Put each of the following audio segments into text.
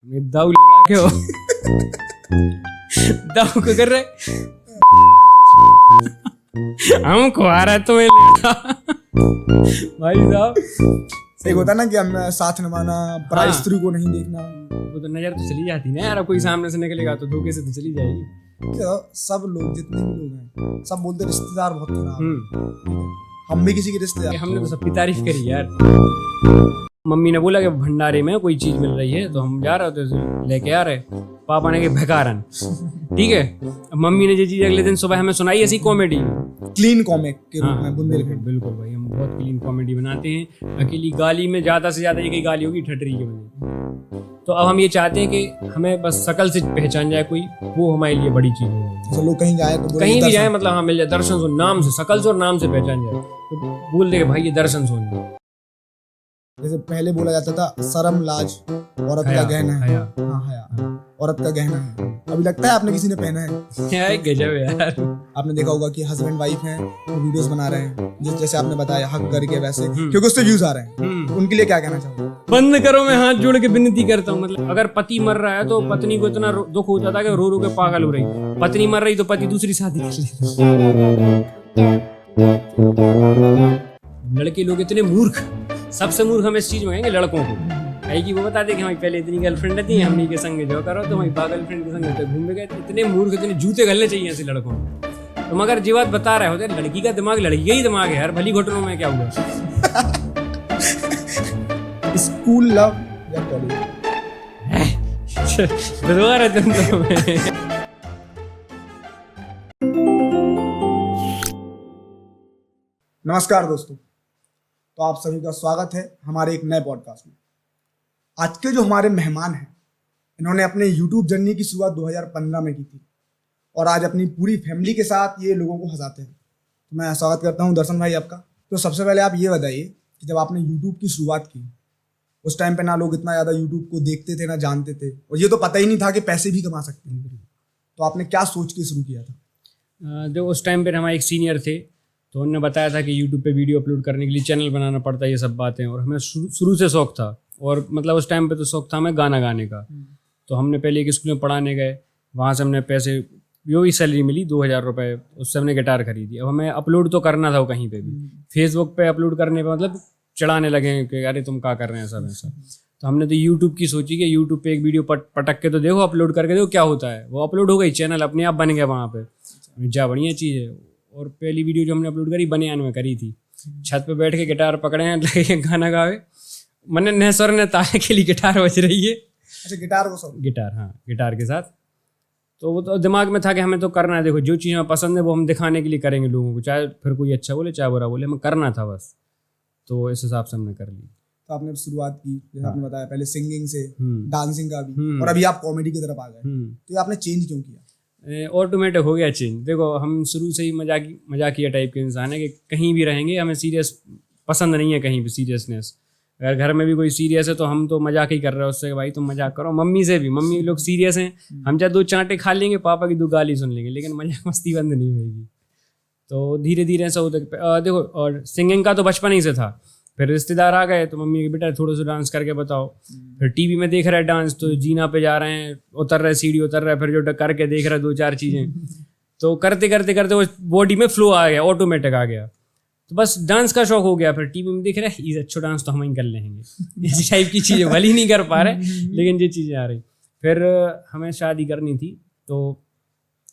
दाऊ लड़ा के हो दाऊ को कर रहे हमको आ रहा है तुम्हें लेना भाई साहब। एक होता है ना कि हम साथ निभाना, पराई स्त्री को नहीं देखना। वो तो नजर तो चली जाती ना यार, कोई सामने से निकलेगा तो धोखे से तो चली जाएगी। क्या सब लोग, जितने भी लोग हैं, सब बोलते रिश्तेदार बहुत खराब हैं। हम भी किसी के रिश्तेदार, हमने तो सबकी तारीफ करी यार। मम्मी ने बोला कि भंडारे में कोई चीज मिल रही है तो हम जा रहे थे लेके आ रहे, पापा ने के भकारन, ठीक है। अब मम्मी ने ये चीज अगले दिन सुबह हमें सुनाई ऐसी कॉमेडी, क्लीन कॉमिक के रूप में बुंदेलखंड। बिल्कुल भाई, हम बहुत क्लीन कॉमेडी बनाते हैं। अकेली गाली में ज्यादा से ज्यादा एक ही गाली होगी ठटरी के बने। तो अब हम ये चाहते हैं कि हमें बस शकल से पहचान जाए कोई, वो हमारे लिए बड़ी चीज है। तो लोग कहीं जाए तो कहीं भी जाए मतलब हाँ मिल जाए, दर्शन सो नाम से, शकल से और नाम से पहचान जाए तो बोल दे भाई ये दर्शन सोनी। जैसे पहले बोला जाता था शर्म लाज औरत का गहना है। हया। हाँ, हया औरत का गहना है। अभी लगता है आपने किसी ने पहना है। गजब यार। आपने देखा होगा कि हस्बैंड वाइफ हैं, वो वीडियोस बना रहे हैं जैसे आपने बताया हक करके, वैसे क्योंकि उससे व्यूज आ रहे हैं। उनके लिए क्या कहना चाहोगे? बंद करो, मैं हाथ जोड़ के विनती करता हूँ। मतलब अगर पति मर रहा है तो पत्नी को इतना दुख होता था कि रो रो के पागल हो रही। पत्नी मर रही तो पति दूसरी शादी कर लेता। लड़के लोग इतने मूर्ख, सबसे मूर्ख हम इस चीज में कहेंगे लड़कों को है कि वो बता दे कि हमारी पहले इतनी गर्लफ्रेंड थी, हम नहीं के संग जो करो तो हमारी गर्लफ्रेंड के संग घूम गए। इतने मूर्ख, इतने जूते गलने चाहिए ऐसे लड़कों को। तो मगर जी बात बता रहे होते, लड़की का दिमाग लड़की का ही दिमाग है यार, भली घुटनों में क्या हुआ। स्कूल लव या कॉलेज? तुम तो नमस्कार दोस्तों, तो आप सभी का स्वागत है हमारे एक नए पॉडकास्ट में। आज के जो हमारे मेहमान हैं, इन्होंने अपने YouTube जर्नी की शुरुआत 2015 में की थी और आज अपनी पूरी फैमिली के साथ ये लोगों को हंसाते हैं। तो मैं स्वागत करता हूं दर्शन भाई आपका। तो सबसे पहले आप ये बताइए कि जब आपने YouTube की शुरुआत की, उस टाइम पे ना लोग इतना ज़्यादा YouTube को देखते थे, ना जानते थे, और ये तो पता ही नहीं था कि पैसे भी कमा सकते हैं। तो आपने क्या सोच के शुरू किया था? जो उस टाइम पे हमारे एक सीनियर थे तो उन्होंने बताया था कि यूट्यूब पे वीडियो अपलोड करने के लिए चैनल बनाना पड़ता है, ये सब बातें। और हमें शुरू से शौक था, और मतलब उस टाइम पे तो शौक था हमें गाना गाने का। तो हमने पहले एक स्कूल में पढ़ाने गए, वहाँ से हमने पैसे, जो भी सैलरी मिली 2000 रुपये, उससे हमने गिटार खरीदी। अब हमें अपलोड तो करना था वो कहीं पे भी, फेसबुक पे अपलोड करने पे मतलब चढ़ाने लगे कि अरे तुम क्या कर रहे हैं सब ऐसा। तो हमने तो यूट्यूब की सोची कि यूट्यूब पे एक वीडियो पटक के तो देखो, अपलोड करके देखो क्या होता है। वो अपलोड हो गई, चैनल अपने आप बन गया वहाँ पे। जा बढ़िया चीज़ है। और पहली वीडियो जो हमने अपलोड करी बनियान में करी थी, छत पे बैठ के गिटार पकड़े हैं, लगे गाना गावे, मैंने नहसर ने तारे के लिए गिटार बज रही है। अच्छा, गिटार को सब गिटार, हाँ गिटार के साथ। तो वो तो दिमाग में था कि हमें तो करना है। देखो जो चीज़ हमें पसंद है वो हम दिखाने के लिए करेंगे लोगों को, चाहे फिर कोई अच्छा बोले चाहे बुरा बोले, हमें करना था बस। तो इस हिसाब से हमने कर ली। तो आपने शुरुआत की, जैसे आपने बताया, पहले सिंगिंग से, डांसिंग का भी, और अभी आप कॉमेडी की तरफ आ गए। तो ये आपने चेंज क्यों किया? ऑटोमेटिक हो गया चेंज। देखो हम शुरू से ही मजाकिया टाइप के इंसान है कि कहीं भी रहेंगे हमें सीरियस पसंद नहीं है, कहीं भी सीरियसनेस। अगर घर में भी कोई सीरियस है तो हम तो मजाक ही कर रहे हैं उससे, भाई तुम मजाक करो। मम्मी से भी, मम्मी लोग सीरियस हैं, हम चाहे 2 चांटे खा लेंगे, पापा की 2 गाली सुन लेंगे, लेकिन मजाक मस्ती बंद नहीं होगी। तो धीरे धीरे ऐसा होता है। देखो, और सिंगिंग का तो बचपन ही से था। फिर रिश्तेदार आ गए तो मम्मी के बेटा थोड़ा सा डांस करके बताओ। फिर टीवी में देख रहे हैं डांस, तो जीना पे जा रहे हैं, उतर रहे, सीढ़ी उतर रहे, फिर जो करके देख रहे 2-4 चीज़ें। तो करते करते करते वो बॉडी में फ्लो आ गया, ऑटोमेटिक आ गया। तो बस डांस का शौक हो गया। फिर टीवी में देख रहे हैं, ये अच्छा डांस तो हम ही कर लेंगे, इस टाइप की चीज़ें। भले ही नहीं कर पा रहे लेकिन ये चीज़ें आ रही। फिर हमें शादी करनी थी, तो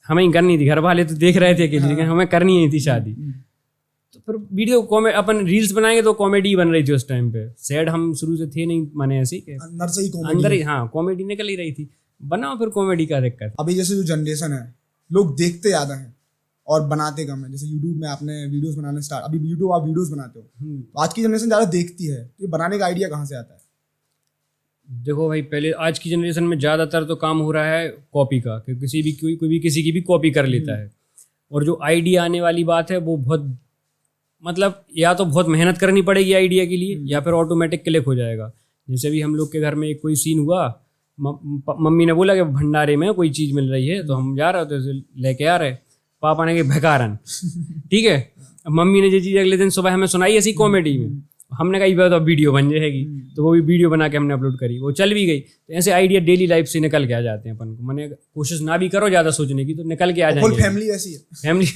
हमें ही करनी थी। घर वाले तो देख रहे थे अकेले, लेकिन हमें करनी ही थी शादी। तो फिर वीडियो अपन रील्स बनाएंगे तो कॉमेडी बन रही थी उस टाइम पे। सैड हम शुरू से थे नहीं, माने ऐसी अंदर से ही कॉमेडी, अंदर ही, हाँ कॉमेडी निकल ही रही थी। बनाओ फिर कॉमेडी का दिक्कत। अभी जैसे जो जनरेशन है, लोग देखते ज़्यादा हैं और बनाते कम है। जैसे यूट्यूब में आपने वीडियोस बनाने स्टार्ट, अभी यूट्यूब आप वीडियोस बनाते हो, तो आज की जनरेशन ज़्यादा देखती है, तो ये बनाने का आइडिया कहाँ से आता है? देखो भाई, पहले आज की जनरेशन में ज़्यादातर तो काम हो रहा है कॉपी का, कि किसी भी कोई भी किसी की भी कॉपी कर लेता है। और जो आइडिया आने वाली बात है वो बहुत, मतलब या तो बहुत मेहनत करनी पड़ेगी आइडिया के लिए, या फिर ऑटोमेटिक क्लिक हो जाएगा। जैसे भी हम लोग के घर में एक कोई सीन हुआ, मम्मी ने बोला कि भंडारे में कोई चीज़ मिल रही है तो हम जा रहे थे लेके आ रहे, पापा ने के भकारन, ठीक है। अब मम्मी ने ये चीज़ अगले दिन सुबह हमें सुनाई ऐसी कॉमेडी में, हमने कहा ये बात अब वीडियो बन जाएगी, तो वो भी वीडियो बना के हमने अपलोड करी, वो चल भी गई। तो ऐसे आइडिया डेली लाइफ से निकल के आ जाते हैं अपन को। मैंने कोशिश ना भी करो ज़्यादा सोचने की तो निकल के आ फुल जाएंगे। फैमिली ऐसी है। फैमिली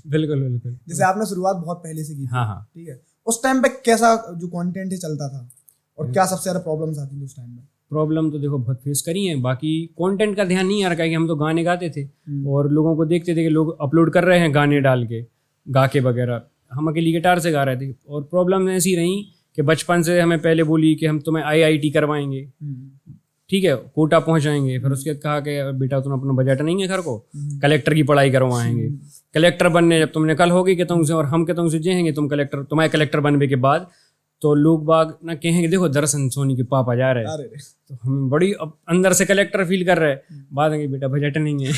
बिल्कुल बिल्कुल। जैसे आपने शुरुआत बहुत पहले से की थी, हाँ हाँ। ठीक है, उस टाइम पे कैसा जो कंटेंट है चलता था और क्या सबसे ज्यादा प्रॉब्लम्स आती थी उस टाइम में? प्रॉब्लम तो देखो बहुत फेस करी है, बाकी कंटेंट का ध्यान नहीं आ रखा है कि हम तो गाने गाते थे और लोगों को देखते थे कि लोग अपलोड कर रहे हैं गाने डाल के, गा के वगैरह, हम अकेली गिटार से गा रहे थे। और प्रॉब्लम ऐसी रही कि बचपन से हमें पहले बोली कि हम तुम्हें IIT करवाएंगे, ठीक है, कोटा पहुंचाएंगे, फिर उसके बाद कहा कि बेटा तुम अपना बजट नहीं है घर को, कलेक्टर की पढ़ाई करवाएंगे, कलेक्टर बनने जब तुम निकल होगी कि तुमसे और हम के तुमसे जेहेंगे तुम कलेक्टर, तुम्हारे कलेक्टर बनने के बाद तो लोग बाग ना कहेंगे देखो दर्शन सोनी के पापा जा रहे हैं, अरे रे। तो हम बड़ी अब अंदर से कलेक्टर फील कर रहे हैं, बाद में बेटा बजट नहीं है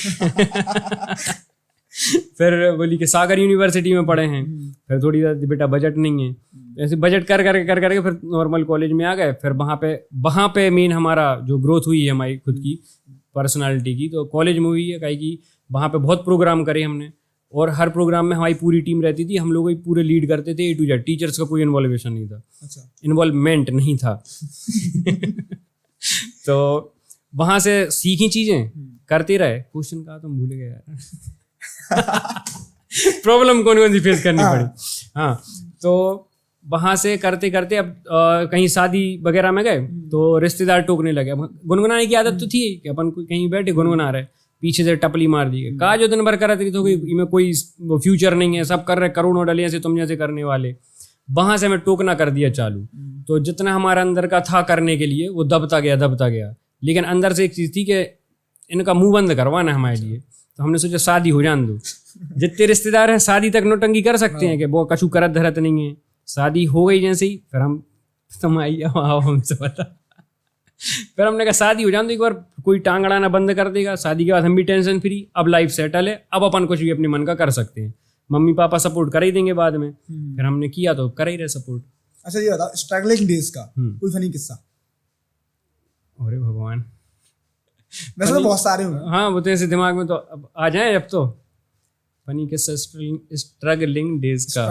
फिर बोली कि सागर यूनिवर्सिटी में पढ़े हैं, फिर थोड़ी सा बेटा बजट नहीं है, ऐसे बजट कर करके फिर नॉर्मल कॉलेज में आ गए। फिर वहाँ पे मेन हमारा जो ग्रोथ हुई है हमारी खुद की पर्सनालिटी की, तो कॉलेज में हुई है, कि वहाँ पे बहुत प्रोग्राम करे हमने और हर प्रोग्राम में हमारी पूरी टीम रहती थी, हम लोग ही पूरे लीड करते थे A to Z, टीचर्स का कोई इन्वॉल्वेशन नहीं था, अच्छा, इन्वॉल्वमेंट नहीं था तो वहाँ से सीखी चीज़ें करते रहे। क्वेश्चन का तुम भूल गए यार प्रॉब्लम कौन कौन सी फेस करनी पड़ी। हाँ, तो वहाँ से करते करते अब कहीं शादी वगैरह में गए तो रिश्तेदार टोकने लगे। अब गुनगुनाने की आदत तो थी कि अपन कहीं बैठे गुनगुना रहे, पीछे से टपली मार दी, कहा जो दिन भर कर रहे थे तो इनमें कोई फ्यूचर नहीं है, सब कर रहे करोड़ों डलियां से तुम जैसे करने वाले। वहाँ से हमें टोकना कर दिया चालू, तो जितना हमारा अंदर का था करने के लिए वो दबता गया। लेकिन अंदर से एक चीज़ थी कि इनका मुंह बंद करवाना हमारे लिए, तो हमने सोचा शादी हो जान दो, जितने रिश्तेदार हैं शादी तक नोटंकी कर सकते हैं कि वो कछु करत धरत नहीं है। शादी हो गई जैसे ही फिर हम तुम आई आओ हमसे बता फिर हमने कहा शादी हो जान दो एक बार, कोई टांग अड़ाना बंद कर देगा, शादी के बाद हम भी टेंशन फ्री, अब लाइफ सेटल है, अब अपन कुछ भी अपने मन का कर सकते हैं, मम्मी पापा सपोर्ट कर ही देंगे बाद में। फिर हमने किया तो कर ही रहे सपोर्ट। अच्छा ये बताओ स्ट्रगलिंग डेज का कोई फनी किस्सा? अरे भगवान, वैसे तो बहुत सारे होंगे। हाँ वो तो ऐसे दिमाग में तो अब आ जाए, अब तो फनी किस्सा स्ट्रगलिंग डेज का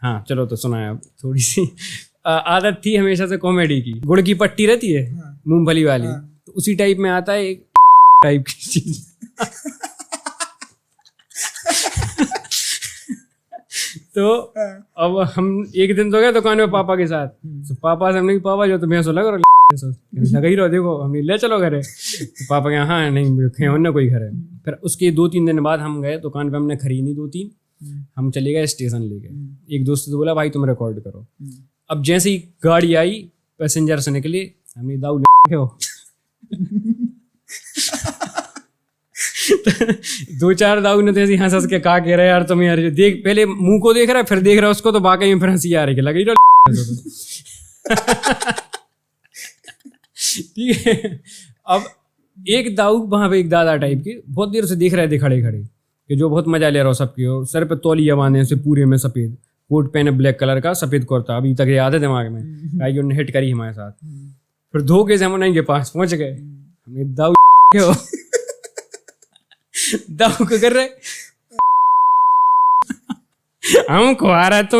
हाँ चलो तो सुनाया। अब थोड़ी सी आदत थी हमेशा से कॉमेडी की, गुड़ की पट्टी रहती है मूंगफली वाली, तो उसी टाइप में आता है एक टाइप की चीज तो अब हम एक दिन तो गए दुकान में पापा के साथ, तो पापा से हमने पापा जो तो भैंसो लग लगा ही रहो, देखो हमने ले चलो घरे, तो पापा के हाँ नहीं होने कोई घर है। फिर उसके 2-3 दिन बाद हम गए दुकान पे, हमने खरीदी 2-3, हम चले गए स्टेशन ले गए। एक दोस्त तो बोला भाई तुम रिकॉर्ड करो। अब जैसे ही गाड़ी आई पैसेंजर से निकले, हमने दाऊ हो 2-4 दाऊ ने तो ऐसी हंस के कहा कह रहे यार तुम यार देख, पहले मुंह को देख रहा है फिर देख रहा है उसको, तो वाकई में फिर हंसी आ रही लगी ठीक है। अब एक दाऊ वहां पे एक दादा टाइप के बहुत देर से देख रहे थे खड़े खड़े कि जो बहुत मजा ले रहा हो सबकी, और सर पे तौलिया बांधे से पूरे में सफेद कोट पहने, ब्लैक कलर का सफेद कुर्ता, अभी तक याद है दिमाग में, भाई उन्होंने हिट करी हमारे साथ। फिर धोखे से हम उनके पास पहुंच गए, हमने दाऊ दाऊ को कर रहे हम खुआ रहा तो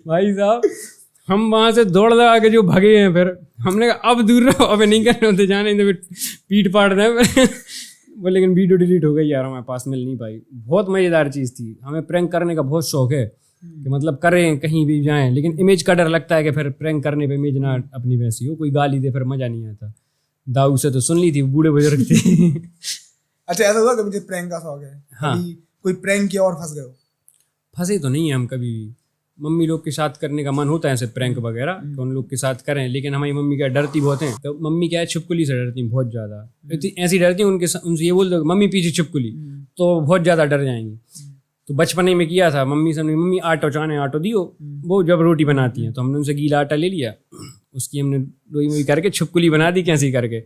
भाई साहब हम वहां से दौड़ लगा के जो भागे हैं, फिर हमने कहा अब दूर रहो, अब नहीं करने होते जाने, तो पीट पाट रहे वो, लेकिन वीडियो डिलीट हो गई यार, हमारे पास मिल नहीं पाई। बहुत मज़ेदार चीज़ थी, हमें प्रैंक करने का बहुत शौक है कि मतलब करें कहीं भी जाएं, लेकिन इमेज का डर लगता है कि फिर प्रैंक करने पे इमेज ना अपनी वैसी हो, कोई गाली दे फिर मज़ा नहीं आता। दाऊ से तो सुन ली थी, बूढ़े बुजुर्ग थे अच्छा ऐसा हुआ कभी प्रैंक का शौक है? हाँ, कोई प्रैंक किया और फंस गए हो? फंसे तो नहीं है हम कभी भी, मम्मी लोग के साथ करने का मन होता है ऐसे प्रैंक वगैरह तो उन लोग के साथ करें, लेकिन हमारी मम्मी क्या डरती बहुत हैं, तो मम्मी क्या है छिपकली से डरती बहुत ज़्यादा, ऐसी डरती हैं उनसे ये बोल दो मम्मी पीछे छिपकली, तो बहुत ज़्यादा डर जाएंगी। तो बचपन में किया था, मम्मी से मम्मी आटो चाने आटो दियो, वो जब रोटी बनाती हैं तो हमने उनसे गीला आटा ले लिया, उसकी हमने लोई मोई करके छिपकली बना दी, कैसी करके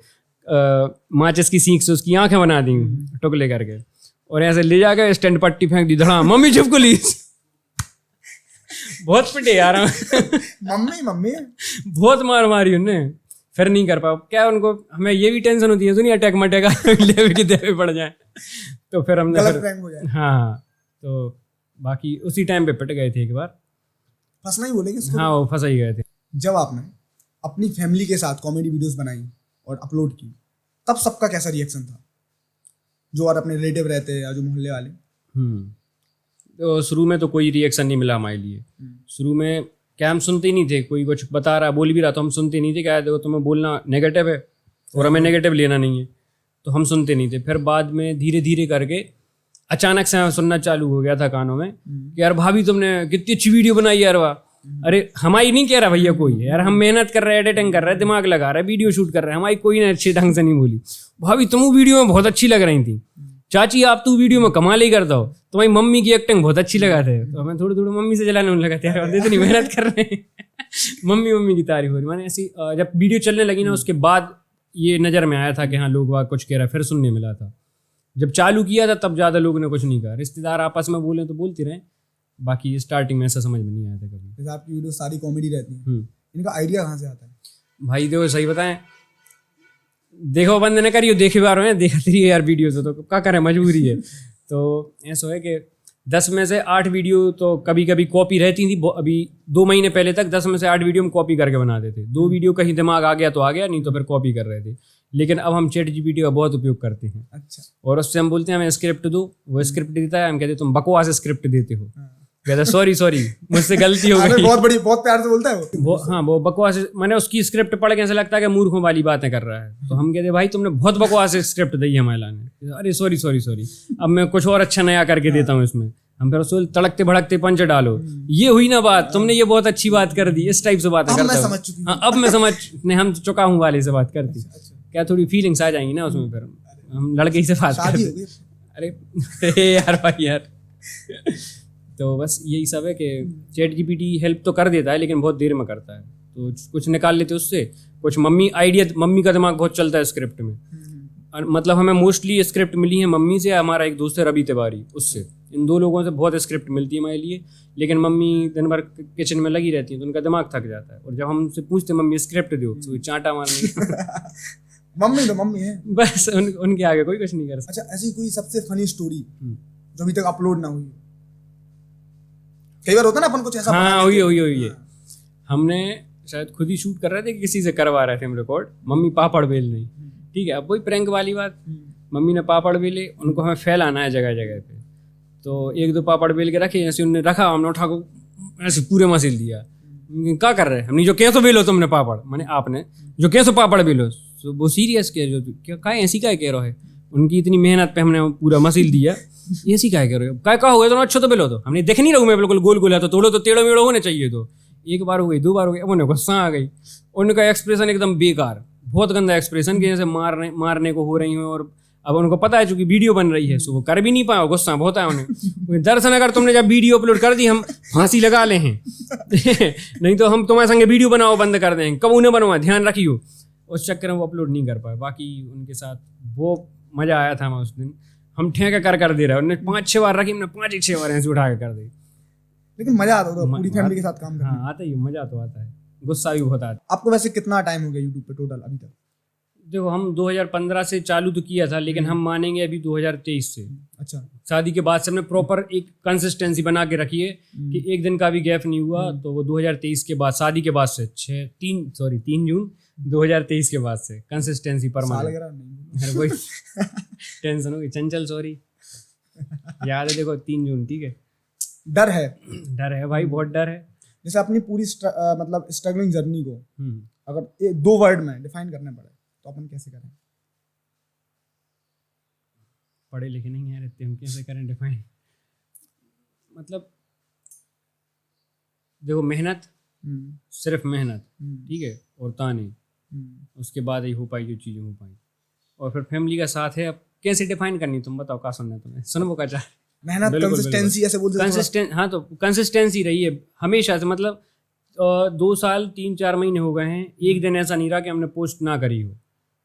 माचिस की सीख से उसकी आंखें बना दी टुकले करके, और ऐसे ले जाकर स्टैंड पट्टी फेंक दी, धड़ा मम्मी छिपकली बहुत पिटे यार मम्मी बहुत मार मारी उन्हें, फिर नहीं कर पाओ क्या, उनको हमें ये भी टेंशन होती है तो नहीं अटैक मटैक ले के देवे पड़ जाए, तो फिर हमने गलत प्रैंक हो जाए। हाँ तो बाकी उसी टाइम पे पिट गए थे एक बार। फंसना ही बोलेंगे इसको। हाँ, वो फंस ही गए थे। जब आपने अपनी फैमिली के साथ कॉमेडी वीडियोस बनाई और अपलोड की, तब सबका कैसा रिएक्शन था, जो और अपने रिलेटिव रहते हैं या जो मोहल्ले वाले? तो शुरू में तो कोई रिएक्शन नहीं मिला हमारे लिए। शुरू में क्या हम सुनते ही नहीं थे, कोई कुछ बता रहा बोल भी रहा तो हम सुनते नहीं थे, क्या देखो तुम्हें बोलना नेगेटिव है और हमें नेगेटिव लेना नहीं है, तो हम सुनते नहीं थे। फिर बाद में धीरे धीरे करके अचानक से सुनना चालू हो गया था कानों में कि यार भाभी तुमने कितनी अच्छी वीडियो बनाई यार, वाह। अरे हमारी नहीं कह रहा भैया कोई, यार हम मेहनत कर रहे हैं, एडिटिंग कर रहे हैं, दिमाग लगा रहे हैं, वीडियो शूट कर रहे हैं, हमारी कोई ना अच्छे ढंग से नहीं बोली, भाभी तुम वीडियो में बहुत अच्छी लग रही थी, चाची आप तो वीडियो में कमाल ही करता हो, तुम्हारी मम्मी की एक्टिंग बहुत अच्छी लगाते है। तो हमें थोड़ी थोड़ी मम्मी से जलाने लगा था यार, इतनी मेहनत कर रहे हैं मम्मी की तारीफ हो रही। मैंने ऐसी जब वीडियो चलने लगी ना, उसके बाद ये नज़र में आया था कि हाँ लोग वाह कुछ कह रहा है, फिर सुनने मिला था। जब चालू किया था तब ज़्यादा लोगों ने कुछ नहीं कहा, रिश्तेदार आपस में बोले तो बोलते रहे, बाकी स्टार्टिंग में ऐसा समझ में नहीं आया था कभी। जैसे आपकी वीडियो सारी कॉमेडी रहती है, इनका आइडिया कहाँ से आता है? भाई देखो सही बताएं, देखो बंद न करियो, देखे बार में देखा तेरी यार वीडियो तो क्या करें, मजबूरी है। तो ऐसा है कि 10 में से 8 वीडियो तो कभी कभी कॉपी रहती थी। अभी 2 महीने पहले तक 10 में से 8 वीडियो हम कॉपी करके बनाते थे। 2 वीडियो कहीं दिमाग आ गया तो आ गया, नहीं तो फिर कॉपी कर रहे थे। लेकिन अब हम ChatGPT का बहुत उपयोग करते हैं। अच्छा। और उससे हम बोलते हैं हमें स्क्रिप्ट दो, वो स्क्रिप्ट देता है, हम कहते हैं तुम बकवास स्क्रिप्ट देते हो, कहता सॉरी मुझसे गलती हो गई। बहुत प्यार से बोलता है वो। हाँ, वो बकवास, मैंने उसकी स्क्रिप्ट पढ़ के ऐसा लगता है कि मूर्खों वाली बातें कर रहा है। तो हम कहते भाई तुमने बहुत बकवास स्क्रिप्ट दी है हमारे लाने, अरे सॉरी अब मैं कुछ और अच्छा नया करके देता हूँ इसमें। हम फिर उसको तड़कते भड़कते पंच डालो, ये हुई ना बात, तुमने ये बहुत अच्छी बात कर दी, इस टाइप से बातें करते हो। हाँ, अब मैं समझ नहीं, हम चुका हूँ वाले से बात करती, क्या थोड़ी फीलिंग्स आ जाएंगी ना उसमें, फिर हम लड़के ही से बात करते। अरे यार भाई यार तो बस यही सब है कि ChatGPT हेल्प तो कर देता है लेकिन बहुत देर में करता है। तो कुछ निकाल लेते उससे, कुछ मम्मी का दिमाग बहुत चलता है स्क्रिप्ट में। मतलब हमें मोस्टली स्क्रिप्ट मिली है मम्मी से, हमारा एक दोस्त है रवि तिवारी, उससे। इन 2 लोगों से बहुत स्क्रिप्ट मिलती है हमारे लिए। लेकिन मम्मी दिन भर किचन में लगी रहती है तो उनका दिमाग थक जाता है, और जब हम उनसे पूछते मम्मी स्क्रिप्ट दो तो चांटा मारने मम्मी तो मम्मी है बस, उनके आगे कोई कुछ नहीं कर सकता। अच्छा, ऐसी कोई सबसे फनी स्टोरी जो अभी तक अपलोड ना हुई? कई बार होता ना अपन कुछ ऐसा। हाँ, हुई। हमने शायद खुद ही शूट कर रहे थे, किसी से करवा रहे थे हम रिकॉर्ड, मम्मी पापड़ बेल नहीं, ठीक है। अब वही प्रैंक वाली बात, मम्मी ने पापड़ बेले, उनको हमें फैलाना है जगह जगह पे। तो 1-2 पापड़ बेल के रखे, ऐसे उन्होंने रखा, हमने उठा को ऐसे पूरे मसील दिया। क्या कर रहे हैं? हमने जो कैसे बेलो तुमने पापड़, मैंने आपने जो कैसे पापड़ बेलो, तो वो सीरियस कह रहे हो, क्या ऐसी क्या कह रहे हो, उनकी इतनी मेहनत पे हमने पूरा मसील दिया, ऐसी क्या कह रहे हो, क्या हो गया तो अच्छा तो बेलो, तो हमने देख नहीं रहूँ मैं बिल्कुल गोल गोला, तो तोड़ो तो टेढ़ो मेढ़ो होने चाहिए। तो 1 बार हो गई, 2 बार हो गई, अब उन्हें गुस्सा आ गई। उनका एक्सप्रेशन एकदम बेकार, बहुत गंदा एक्सप्रेशन, कि जैसे मारने को हो रही हो। और अब उनको पता है चूंकि वीडियो बन रही है, सो वो कर भी नहीं पाए, गुस्सा बहुत है उन्हें। दरअसल अगर तुमने जब वीडियो अपलोड कर दी, हम फांसी लगा ले हैं नहीं तो हम तुम्हारे संगे वीडियो बनाओ बंद कर दें, कब उन्हें बनवा, ध्यान रखियो। उस चक्कर में वो अपलोड नहीं कर पाए। बाकी उनके साथ वो मज़ा आया था। हमें उस दिन हम ठेका कर दे रहे, उन्होंने 5-6 बार रखी, हमने 5-6 बार ऐसे उठा के कर दी। लेकिन मजा आता था पूरी फैमिली के साथ काम करने। हाँ, आता ही, मजा तो आता है, गुस्सा भी बहुत आता है। आपको वैसे कितना टाइम हो गया यूट्यूब पे टोटल अभी तक? देखो हम 2015 से चालू तो किया था, लेकिन हम मानेंगे अभी 2023 से। अच्छा। शादी के बाद से हमने प्रॉपर एक कंसिस्टेंसी बना के रखी है कि एक दिन का भी गैप नहीं हुआ। तो वो 2023 के बाद, शादी के बाद से 3 जून 2023 के बाद से कंसिस्टेंसी परमानेंट। वही टेंशन होगी, चंचल सॉरी याद है, देखो 3 जून, ठीक है। डर है भाई, बहुत डर है। जैसे अपनी पूरी मतलब स्ट्रगलिंग जर्नी को अगर 2 वर्ड में डिफाइन करना पड़े तो अपन कैसे करें? पढ़े लिखे नहीं है रहते, हम कैसे करें डिफाइन? मतलब देखो, मेहनत, सिर्फ मेहनत, ठीक है, और ताने, उसके बाद ही हो पाई जो चीज़ें हो पाई। और फिर फैमिली का साथ है। अब कैसे डिफाइन करनी, तुम बताओ, क्या सुनना है तुम्हें? सुनो का चाह मेहनत, कंसिस्टेंसी ऐसे बोलते हैं। कंसिस्टेंट, हाँ, तो कंसिस्टेंसी रही है हमेशा से। मतलब 2 साल 3-4 महीने हो गए हैं, एक दिन ऐसा नहीं रहा कि हमने पोस्ट ना करी हो।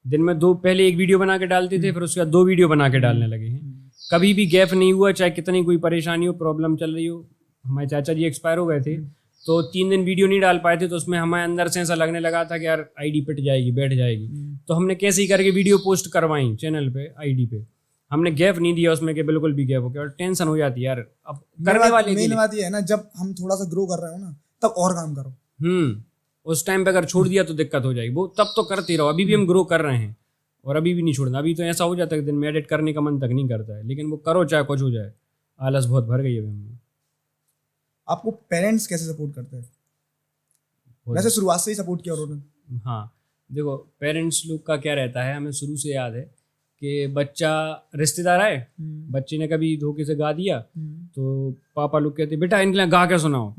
दिन में 2, पहले 1 वीडियो बना के डालते थे, फिर उसके बाद 2 वीडियो बना के डालने लगे हैं। कभी भी गैप नहीं हुआ, चाहे कितनी कोई परेशानी हो, प्रॉब्लम चल रही हो। हमारे चाचा जी एक्सपायर हो गए थे, तो 3 दिन वीडियो नहीं डाल पाए थे, तो उसमें हमारे अंदर से ऐसा लगने लगा था कि यार आईडी पिट जाएगी, बैठ जाएगी। तो हमने कैसे ही करके वीडियो पोस्ट करवाई चैनल पे, आईडी पे। हमने गैप नहीं दिया उसमें कि बिल्कुल भी गैप हो गया, और टेंशन हो जाती है यार अब करने वाले के मेन लिए। बात ये है ना, जब हम थोड़ा सा ग्रो कर रहे हो ना तब और काम करो। उस टाइम पे अगर छोड़ दिया तो दिक्कत हो जाएगी, वो तब तो करते रहो। अभी भी हम ग्रो कर रहे हैं और अभी भी नहीं छोड़ना। अभी तो ऐसा हो जाता है कि दिन में एडिट करने का मन तक नहीं करता है, लेकिन वो करो चाहे कुछ हो जाए, आलस बहुत भर गई है अभी हमें। आपको पेरेंट्स कैसे सपोर्ट करते हैं? वैसे शुरुआत से ही सपोर्ट किया उन्होंने? हाँ देखो, पेरेंट्स लोग का क्या रहता है, हमें शुरू से याद है कि बच्चा रिश्तेदार आए, बच्चे ने कभी धोखे से गा दिया तो पापा लोग कहते बेटा इनके लिए गा के सुनाओ।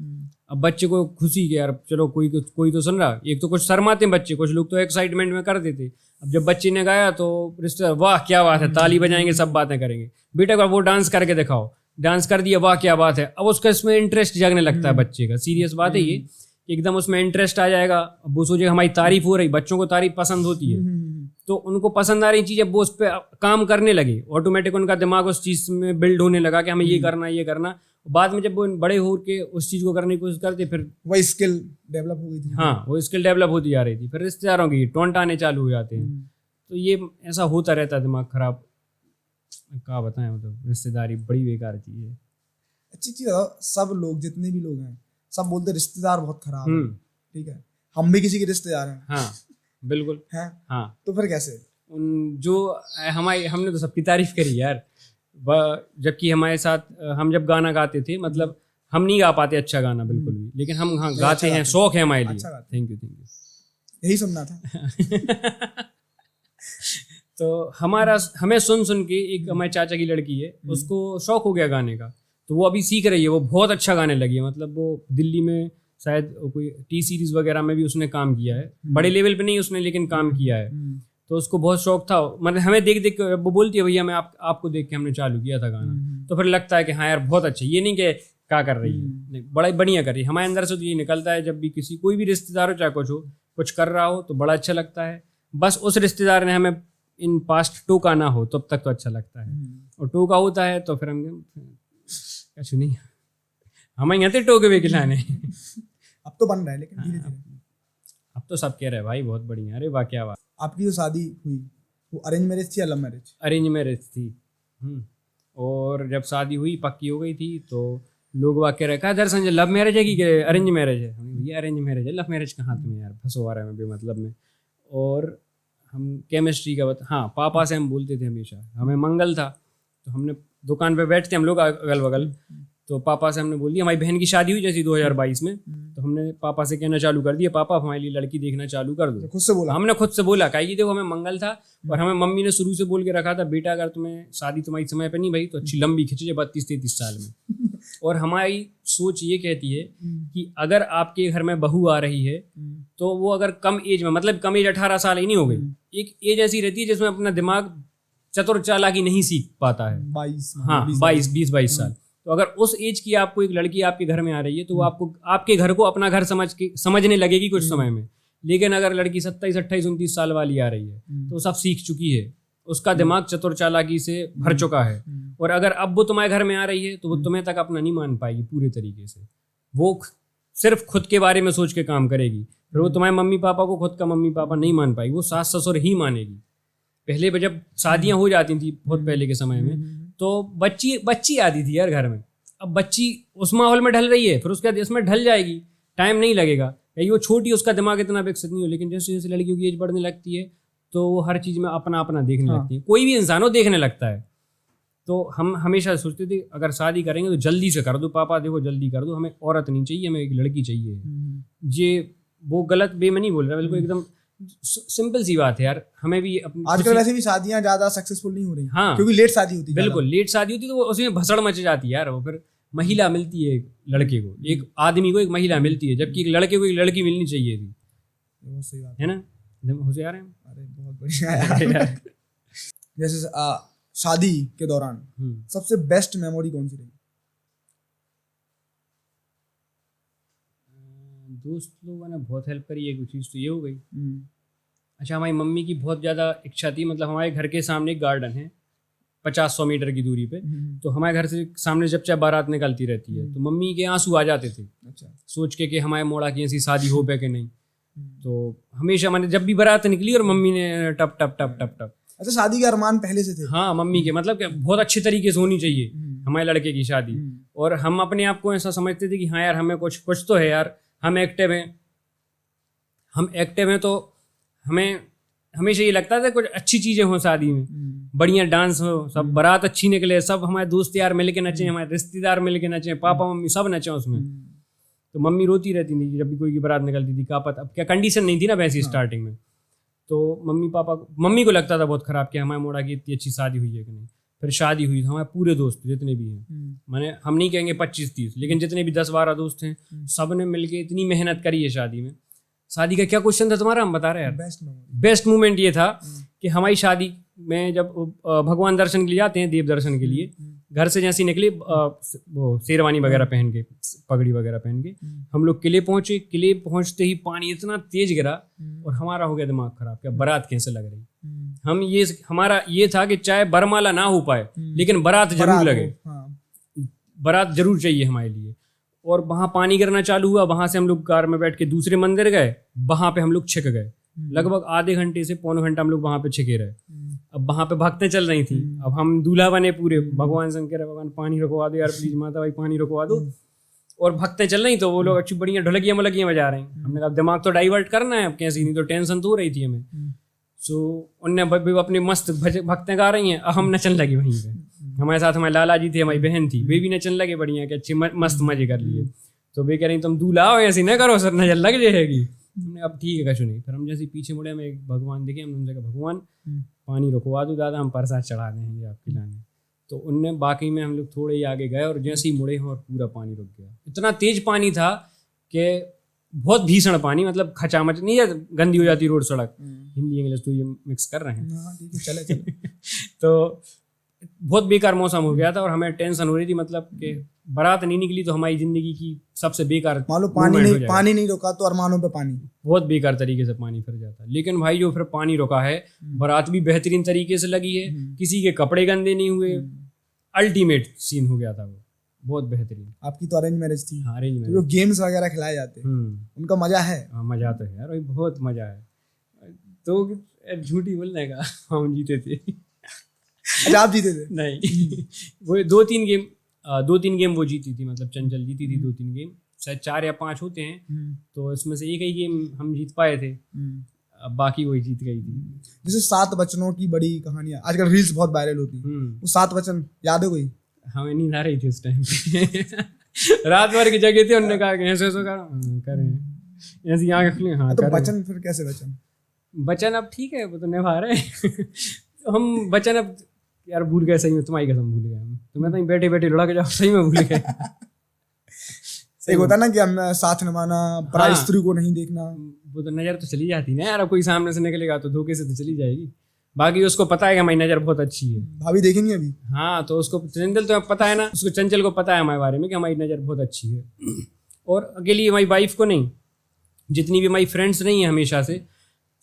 अब बच्चे को खुशी के यार चलो कोई तो सुन रहा। एक तो कुछ शर्माते हैं बच्चे, कुछ लोग तो एक्साइटमेंट में कर देते। अब जब बच्चे ने गाया तो रिश्तेदार वाह क्या बात है, ताली बजाएंगे, सब बातें करेंगे, बेटा एक बार वो डांस करके दिखाओ। डांस कर दिया, वाह क्या बात है। अब उसका इसमें इंटरेस्ट जगने लगता है बच्चे का। सीरियस बात है ये, एकदम उसमें इंटरेस्ट आ जाएगा। अब वो सोचेगा हमारी तारीफ हो रही, बच्चों को तारीफ पसंद होती है, तो उनको पसंद आ रही चीज़, अब वो उस पर काम करने लगे, ऑटोमेटिक उनका दिमाग उस चीज़ में बिल्ड होने लगा कि हमें ये करना। बाद में जब वो बड़े हो के उस चीज़ को करने की कोशिश करते, फिर वही स्किल डेवलप हो गई थी। हाँ, वो स्किल डेवलप होती जा रही थी। फिर रिश्तेदारों की टोंट आने चालू हो जाते हैं। तो ये ऐसा होता रहता है, दिमाग खराब। क्या बताएं, मतलब रिश्तेदारी बड़ी बेकार चीज़ है। अच्छी चीज़ है, सब लोग जितने भी लोग हैं सब बोलते रिश्तेदार बहुत खराब है। ठीक है, हम भी किसी के रिश्तेदार हैं। हाँ बिल्कुल हैं। हाँ, तो फिर कैसे जो हमने तो सबकी तारीफ करी यार। जबकि हमारे साथ हम जब गाना गाते थे, मतलब हम नहीं गा पाते अच्छा गाना बिल्कुल भी, लेकिन हम हाँ गाते हैं, शौक है हमारे लिए। थैंक यू यही सुनना था। तो हमें सुन के एक हमारे चाचा की लड़की है, उसको शौक हो गया गाने का, तो वो अभी सीख रही है। वो बहुत अच्छा गाने लगी है। मतलब वो दिल्ली में शायद कोई टी सीरीज वगैरह में भी उसने काम किया है, बड़े लेवल पे नहीं उसने, लेकिन काम किया है। तो उसको बहुत शौक था। मतलब हमें देख देख के वो बोलती है भैया मैं आपको देख के हमने चालू किया था गाना। तो फिर लगता है कि हाँ यार बहुत अच्छा। ये नहीं कि क्या कर रही है, नहीं, बड़ा बढ़िया कर रही है। हमारे अंदर से तो ये निकलता है, जब भी कोई भी रिश्तेदार हो चाहे कुछ हो, कुछ कर रहा हो तो बड़ा अच्छा लगता है। बस उस रिश्तेदार ने हमें इन पास्ट टोका ना हो तब तक तो अच्छा लगता है, और टोका होता है तो फिर हम क्या नहीं, हम यहाँ थे टोके हुए खिलाने। अब तो बन रहा है, लेकिन धीरे धीरे अब तो सब कह रहे हैं भाई बहुत बढ़िया। अरे वाह क्या बात। आपकी जो शादी हुई वो अरेंज मैरिज थी या लव मैरिज? अरेंज मैरिज थी। और जब शादी हुई पक्की हो गई थी तो लोग वाह कह रहे कहा दर संजय लव मैरिज है कि अरेंज मैरिज है? ये अरेंज मैरिज है, लव मैरिज कहाँ तुम्हें यार, फंसो आ रहा है बेमतलब में। और हम केमिस्ट्री का हाँ पापा से हम बोलते थे हमेशा, हमें मंगल था तो हमने दुकान पे बैठते हम लोग अगल बगल, तो पापा से हमने बोल दिया, हमारी बहन की शादी हुई जैसी 2022 में, तो हमने पापा से कहना चालू कर दिया पापा हमारे लिए लड़की देखना चालू कर दो। खुद से बोला? हमने खुद से बोला, कहा कि देखो हमें मंगल था और हमें मम्मी ने शुरू से बोल के रखा था बेटा अगर तुम्हें शादी तुम्हारी समय पे नहीं भाई तो अच्छी लंबी खिंचे 32-33 साल में। और हमारी सोच ये कहती है कि अगर आपके घर में बहू आ रही है तो वो अगर कम एज में, मतलब कम एज 18 साल ही नहीं हो गई, एक एज ऐसी रहती है जिसमें अपना दिमाग चतुर चालाकी नहीं सीख पाता है। 20-22 साल। तो अगर उस एज की आपको एक लड़की आपके घर में आ रही है तो वो आपको आपके घर को अपना घर समझने लगेगी कुछ समय में। लेकिन अगर लड़की 27, 28, 29 साल वाली आ रही है तो सब सीख चुकी है, उसका दिमाग चतुर चालाकी से भर चुका है। और अगर अब वो तुम्हारे घर में आ रही है तो वो तुम्हें तक अपना नहीं मान पाएगी पूरे तरीके से, वो सिर्फ खुद के बारे में सोच के काम करेगी। फिर वो तुम्हारे मम्मी पापा को खुद का मम्मी पापा नहीं मान पाएगी, वो सास ससुर ही मानेगी। पहले जब शादियां हो जाती थी बहुत पहले के समय में तो बच्ची आती थी यार घर में। अब बच्ची उस माहौल में ढल रही है, फिर उसके बाद इसमें ढल जाएगी, टाइम नहीं लगेगा, वो छोटी उसका दिमाग इतना विकसित नहीं हो। लेकिन जैसे जैसे लड़कियों की एज बढ़ने लगती है तो वो हर चीज़ में अपना अपना देखने लगती है, कोई भी इंसान हो देखने लगता है। तो हम हमेशा सोचते थे अगर शादी करेंगे तो जल्दी से कर दो पापा, देखो जल्दी कर दो, हमें औरत नहीं चाहिए, हमें एक लड़की चाहिए। ये वो गलत वे में नहीं बोल रहा, बिल्कुल एकदम सिंपल सी बात है यार। हमें भी आजकल वैसे भी शादियां ज्यादा सक्सेसफुल नहीं हो रही। हाँ, क्योंकि लेट शादी होती है। बिल्कुल लेट शादी होती है तो उसमें भसड़ मच जाती है यार। वो फिर महिला मिलती है लड़के को, एक आदमी को एक महिला मिलती है, जबकि एक लड़के को एक लड़की मिलनी चाहिए थी। वो सही बात है ना, होशियार हैं। अरे बहुत बढ़िया है। जैसे शादी के दौरान सबसे बेस्ट मेमोरी कौन सी रही? दोस्त लोगों ने बहुत हेल्प करी, एक चीज़ तो ये हो गई। अच्छा, हमारी मम्मी की बहुत ज़्यादा इच्छा थी, मतलब हमारे घर के सामने एक गार्डन है 50-100 मीटर की दूरी पे, तो हमारे घर से सामने जब चाहे बारात निकलती रहती है तो मम्मी के आंसू आ जाते थे। अच्छा। सोच के कि हमारे मोड़ा की ऐसी शादी हो पे कि नहीं। तो हमेशा मैंने जब भी बारात निकली और मम्मी ने टप टप टप टप टप, अच्छा, शादी के अरमान पहले से थे? हाँ, मम्मी के मतलब कि बहुत अच्छे तरीके से होनी चाहिए हमारे लड़के की शादी। और हम अपने आप को ऐसा समझते थे कि हाँ यार हमें कुछ तो है यार, हम एक्टिव हैं तो हमें हमेशा ये लगता था कुछ अच्छी चीज़ें हो शादी में, बढ़िया डांस हो, सब बारात अच्छी निकले, सब हमारे दोस्त यार मिल के नचे, हमारे रिश्तेदार मिल के नचे, पापा मम्मी सब नचे उसमें। तो मम्मी रोती रहती थी जब भी कोई की बारात निकलती थी, क्या पता अब क्या कंडीशन नहीं थी ना वैसी स्टार्टिंग में। तो मम्मी को लगता था बहुत ख़राब कि हमारे मोड़ा की इतनी अच्छी शादी हुई है कि नहीं। फिर शादी हुई, हमारे पूरे दोस्त जितने भी हैं, मैंने हम नहीं कहेंगे 25-30, लेकिन जितने भी 10-12 दोस्त हैं, सब ने मिल के इतनी मेहनत करी है शादी में। शादी का क्या क्वेश्चन था तुम्हारा, हम बता रहे हैं यार। बेस्ट मोमेंट ये था कि हमारी शादी में जब भगवान दर्शन के लिए आते हैं, देव दर्शन के लिए, घर से जैसे निकले वो शेरवानी वगैरह पहन के, पगड़ी वगैरह पहन के, हम लोग किले पहुंचे। किले पहुंचते ही पानी इतना तेज गिरा और हमारा हो गया दिमाग खराब, क्या बारात कैसे लग रही। हमारा ये था कि चाहे बरमाला ना हो पाए लेकिन बारात जरूर लगे, बारात जरूर चाहिए हमारे लिए। और वहाँ पानी गिरना चालू हुआ, वहाँ से हम लोग कार में बैठ के दूसरे मंदिर गए, वहाँ पे हम लोग छिक गए। लगभग आधे घंटे से पौने घंटा हम लोग वहाँ पे छिके रहे। अब वहाँ पे भक्तें चल रही थी, अब हम दूल्हा बने पूरे, भगवान से कह रहे भगवान पानी रुकवा दो यार प्लीज, माता भाई पानी रुकवा दो। और भक्तें चल रही तो वो लोग अच्छी बढ़िया ढोलकियाँ मलकियाँ बजा रहे हैं। हमने कहा दिमाग तो डाइवर्ट करना है अब कैसी, नहीं तो टेंशन तो हो रही थी हमें। सो उनने अपनी मस्त भक्तें गा रही हैं, हम नचन लगे वहीं पे। हमारे साथ हमारे लाला जी थे, हमारी बहन थी, वे भी नचन लगे बढ़िया कि अच्छे मस्त मजे कर लिए। तो वे कह रही तुम दूल्हा हो ऐसे न करो सर, नजर लग जाएगी। हमने अब ठीक है कशु नहीं। फिर हम जैसे पीछे मुड़े, हमें एक भगवान दिखे, हमने उनसे कहा भगवान पानी रुकवा दो दादा, हम प्रसाद चढ़ा देंगे आपके लाने। तो उनने बाकी में हम लोग थोड़े ही आगे गए और जैसे ही मुड़े और पूरा पानी रुक गया। इतना तेज पानी था कि बहुत भीषण पानी, मतलब खचामच नहीं है, गंदी हो जाती रोड सड़क, हिंदी इंग्लिश तो ये मिक्स कर रहे हैं। चले तो बहुत बेकार मौसम हो गया था और हमें टेंशन हो रही थी, मतलब कि बारात नहीं निकली तो हमारी जिंदगी की सबसे बेकार, मान लो पानी नहीं रुका तो अरमानों पे पानी, बहुत बेकार तरीके से पानी फिर जाता। लेकिन भाई जो फिर पानी रुका है, बारात भी बेहतरीन तरीके से लगी है, किसी के कपड़े गंदे नहीं हुए, अल्टीमेट सीन हो गया था वो, बहुत बेहतरीन। आपकी तो अरेंज मैरिज थी? हाँ, अरेंज मैरिज। जो गेम्स वगैरह खिलाए जाते हैं उनका मजा है? हाँ, मजा तो है यार भाई, बहुत मजा है। तो झूठी बोलने का, हम जीते थे। अच्छा, आप जीते थे? नहीं वो 2-3 गेम वो जीती थी, मतलब चंचल जीती थी 2-3 गेम, शायद 4 या 5 होते हैं, तो इसमें से एक ही गेम हम जीत पाए थे, अब बाकी वही जीत गई थी। जैसे 7 वचनों की बड़ी कहानियां आजकल रील्स बहुत वायरल होती हैं, वो 7 वचन याद है कोई? हमें नींद आ रही थी उस टाइम रात भर की जगह थी, उन्होंने कहा कि ऐसे करें, ऐसी आंखें खुली। हाँ, तो वचन फिर कैसे वचन अब ठीक है, वो तो निभा रहे हैं। हम वचन अब यार भूल गए, सही में तुम्हारी कसम भूल गए हम, तो मैं तो बैठे बैठे लुढ़क जाओ, सही में भूल गए। एक होता ना कि हम साथ निभाना, पराई स्त्री को नहीं देखना, वो तो नजर तो चली जाती ना यार, अब कोई सामने से निकलेगा तो धोखे से तो चली जाएगी। बाकी उसको पता है कि हमारी नजर बहुत अच्छी है। भाभी देखेंगे अभी? हाँ, तो उसको चंचल तो पता है ना, उसको चंचल को पता है हमारे बारे में कि हमारी नजर बहुत अच्छी है। और अकेली हमारी वाइफ को नहीं, जितनी भी हमारी फ्रेंड्स नहीं है हमेशा से,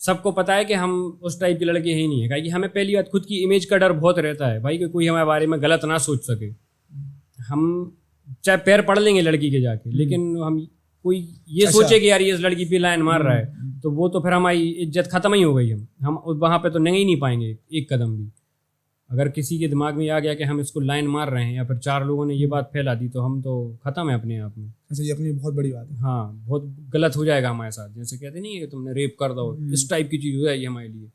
सबको पता है कि हम उस टाइप के लड़के ही नहीं है। क्योंकि हमें पहली बात खुद की इमेज का डर बहुत रहता है भाई, कि कोई हमारे बारे में गलत ना सोच सके। हम चाहे पैर पड़ लेंगे लड़की के जाके, लेकिन हम कोई ये सोचे कि यार ये इस लड़की पे लाइन मार रहा है, तो वो तो फिर हमारी इज्जत खत्म ही हो गई। हम वहाँ पे तो नहीं नहीं पाएंगे एक कदम भी। अगर किसी के दिमाग में आ गया कि हम इसको लाइन मार रहे हैं, या फिर 4 लोगों ने ये बात फैला दी, तो हम तो खत्म है अपने आप में। अच्छा, ये अपनी बहुत बड़ी बात है। हाँ, बहुत गलत हो जाएगा हमारे साथ। जैसे कहते नहीं है कि तुमने रेप कर दो, इस टाइप की चीज़ हो जाएगी हमारे लिए,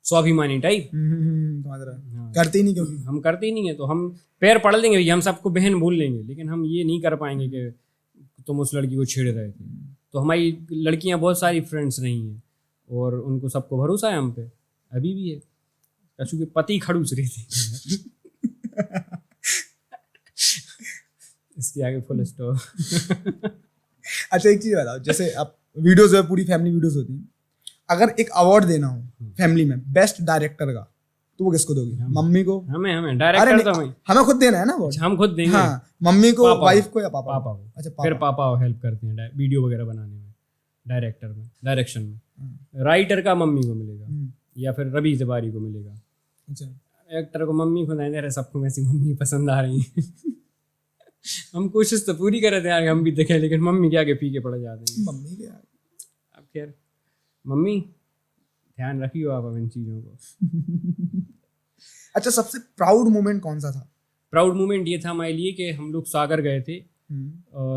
स्वाभिमानी टाइप। हाँ। करते ही नहीं, क्योंकि हम करते ही नहीं है, तो हम पैर पड़ लेंगे, हम सबको बहन बोल लेंगे, लेकिन हम ये नहीं कर पाएंगे कि तुम उस लड़की को छेड़ रहे थे। तो हमारी लड़कियां बहुत सारी फ्रेंड्स नहीं हैं, और उनको सबको भरोसा है हम पे, अभी भी है। कशु के पति खड़ूस रही थी। इसके आगे फुल स्टॉप। अच्छा, एक चीज बताओ, जैसे अब वीडियोस है, पूरी फैमिली वीडियोस होती हैं, अगर एक अवार्ड देना हो फैमिली में बेस्ट डायरेक्टर का, तो वो किसको दोगे? मम्मी को? हमें डायरेक्टर तो हमें खुद देना है ना अवार्ड? हम खुद देंगे। हाँ, मम्मी को, वाइफ को, या पापा को? अच्छा, फिर पापा हेल्प करते हैं वीडियो वगैरह बनाने में, डायरेक्टर में, डायरेक्शन में। राइटर का मम्मी को मिलेगा, या फिर रवि तिवारी को मिलेगा। अच्छा, एक्टर को मम्मी को नहीं दे रहे, सबको वैसी मम्मी पसंद आ रही है। हम कोशिश तो पूरी कर रहे थे यार, हम भी देखें, लेकिन मम्मी के आगे फीके पड़ जाते हैं। मम्मी के आगे अब खैर, मम्मी ध्यान रखियो आप अब इन चीज़ों को। अच्छा, सबसे प्राउड मोमेंट कौन सा था? प्राउड मोमेंट ये था हमारे लिए कि हम लोग सागर गए थे।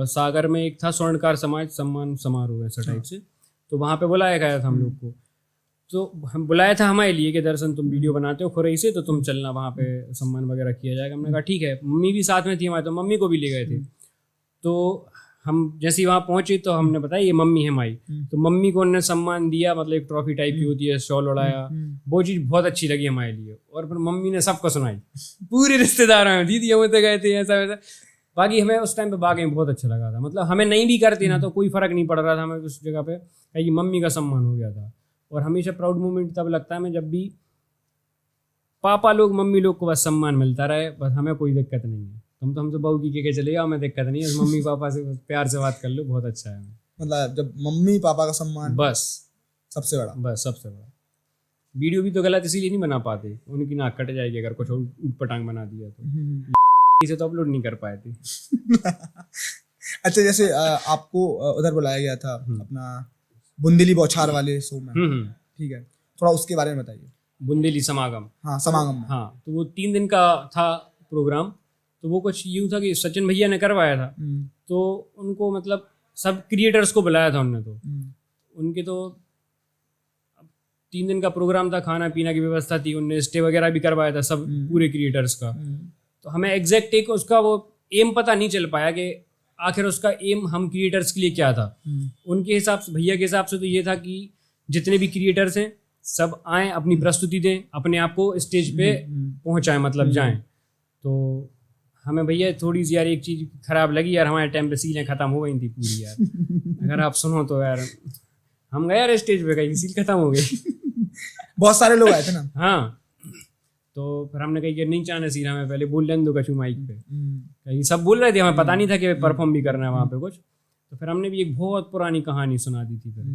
सागर में एक था स्वर्णकार समाज सम्मान समारोह ऐसा टाइप से, तो वहाँ पे बुलाया गया था हम लोग को। तो हम बुलाया था हमारे लिए कि दर्शन तुम वीडियो बनाते हो खुरई से, तो तुम चलना वहाँ पे सम्मान वगैरह किया जाएगा। हमने कहा ठीक है। मम्मी भी साथ में थी हमारे, तो मम्मी को भी ले गए थे। तो हम जैसे ही वहाँ पहुँचे तो हमने बताया ये मम्मी है हमारी, तो मम्मी को उन्होंने सम्मान दिया, मतलब एक ट्रॉफी टाइप की होती है, शॉल उड़ाया। वो चीज़ बहुत अच्छी लगी हमारे लिए। और फिर मम्मी ने सबको सुनाई, पूरे रिश्तेदारों में, दीदी हम तो गए थे ऐसा वैसा। बाकी हमें उस टाइम पे वाकई बहुत अच्छा लगा था, मतलब हमें नहीं भी करती ना तो कोई फ़र्क नहीं पड़ रहा था हमें उस जगह पे, कि मम्मी का सम्मान हो गया था। और हमेशा प्राउड मोमेंट तब लगता है हमें जब भी पापा लोग मम्मी लोग को बस सम्मान मिलता रहे, बस हमें कोई दिक्कत नहीं है। तुम तो हमसे बहू की के चले जाओ, हमें दिक्कत नहीं है, मम्मी पापा से प्यार से बात कर लो, बहुत अच्छा है। मतलब जब मम्मी पापा का सम्मान बस सबसे बड़ा, बस सबसे बड़ा। वीडियो भी तो गलत इसीलिए नहीं बना पाते, उनकी नाक कट जाएगी अगर कुछ ऊट पटांग बना दिया तो इसे तो अपलोड नहीं कर पाए थे। अच्छा, जैसे आपको उधर बुलाया गया था अपना बुंदेली बौछार वाले शो में, ठीक है, थोड़ा उसके बारे में बताइए। बुंदेली समागम, हाँ समागम में, हाँ, तो वो 3 दिन का था प्रोग्राम। तो वो कुछ यूँ था कि सचिन भैया ने करवाया था, तो उनको मतलब सब क्रिएटर्स को बुलाया था उनने। तो उनके तो 3 दिन का प्रोग्राम था, खाना पीना की व्यवस्था थी, उनने स्टे वगैरह भी करवाया था सब पूरे क्रिएटर्स का। तो हमें एग्जैक्ट एक उसका वो एम पता नहीं चल पाया कि आखिर उसका एम हम क्रिएटर्स के लिए क्या था। उनके हिसाब से, भैया के हिसाब से तो ये था कि जितने भी क्रिएटर्स हैं सब आएँ, अपनी प्रस्तुति दें, अपने आप को स्टेज पे पहुँचाएँ, मतलब जाएँ। तो हमें भैया थोड़ी सी यार एक चीज़ खराब लगी यार, हमारे टाइम पे सीलें ख़त्म हो गई थी पूरी यार। अगर आप सुनो तो यार, हम गए यार स्टेज पे, कहीं सील ख़त्म हो गई। बहुत सारे लोग आए थे ना। हाँ, तो फिर हमने कही कि नहीं चाहना सील, हमें पहले बोल लेने दो कछु माइक पे। कहीं सब बोल रहे थे, हमें पता नहीं था कि परफॉर्म भी करना है वहाँ पे कुछ। तो फिर हमने भी एक बहुत पुरानी कहानी सुना दी थी, फिर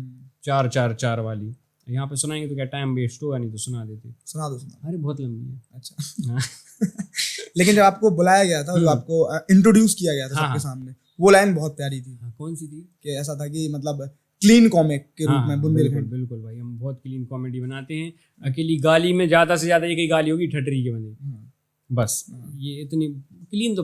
4-4-4 वाली। यहाँ पे सुनाएंगे तो क्या टाइम वेस्ट होगा, नहीं तो सुना देते। सुना दो। अरे बहुत लंबी है। अच्छा। लेकिन जब आपको बुलाया गया था, जो आपको इंट्रोड्यूस किया गया था सबके सामने, वो लाइन बहुत प्यारी थी। कौन सी थी? कि ऐसा था कि मतलब क्लीन कॉमिक के रूप में बुंदेलखंड। बिल्कुल भाई, हम बहुत क्लीन कॉमेडी बनाते हैं। अकेली गाली में ज़्यादा से ज़्यादा एक ही गाली होगी, ठटरी के बने, बस। ये इतनी क्लीन तो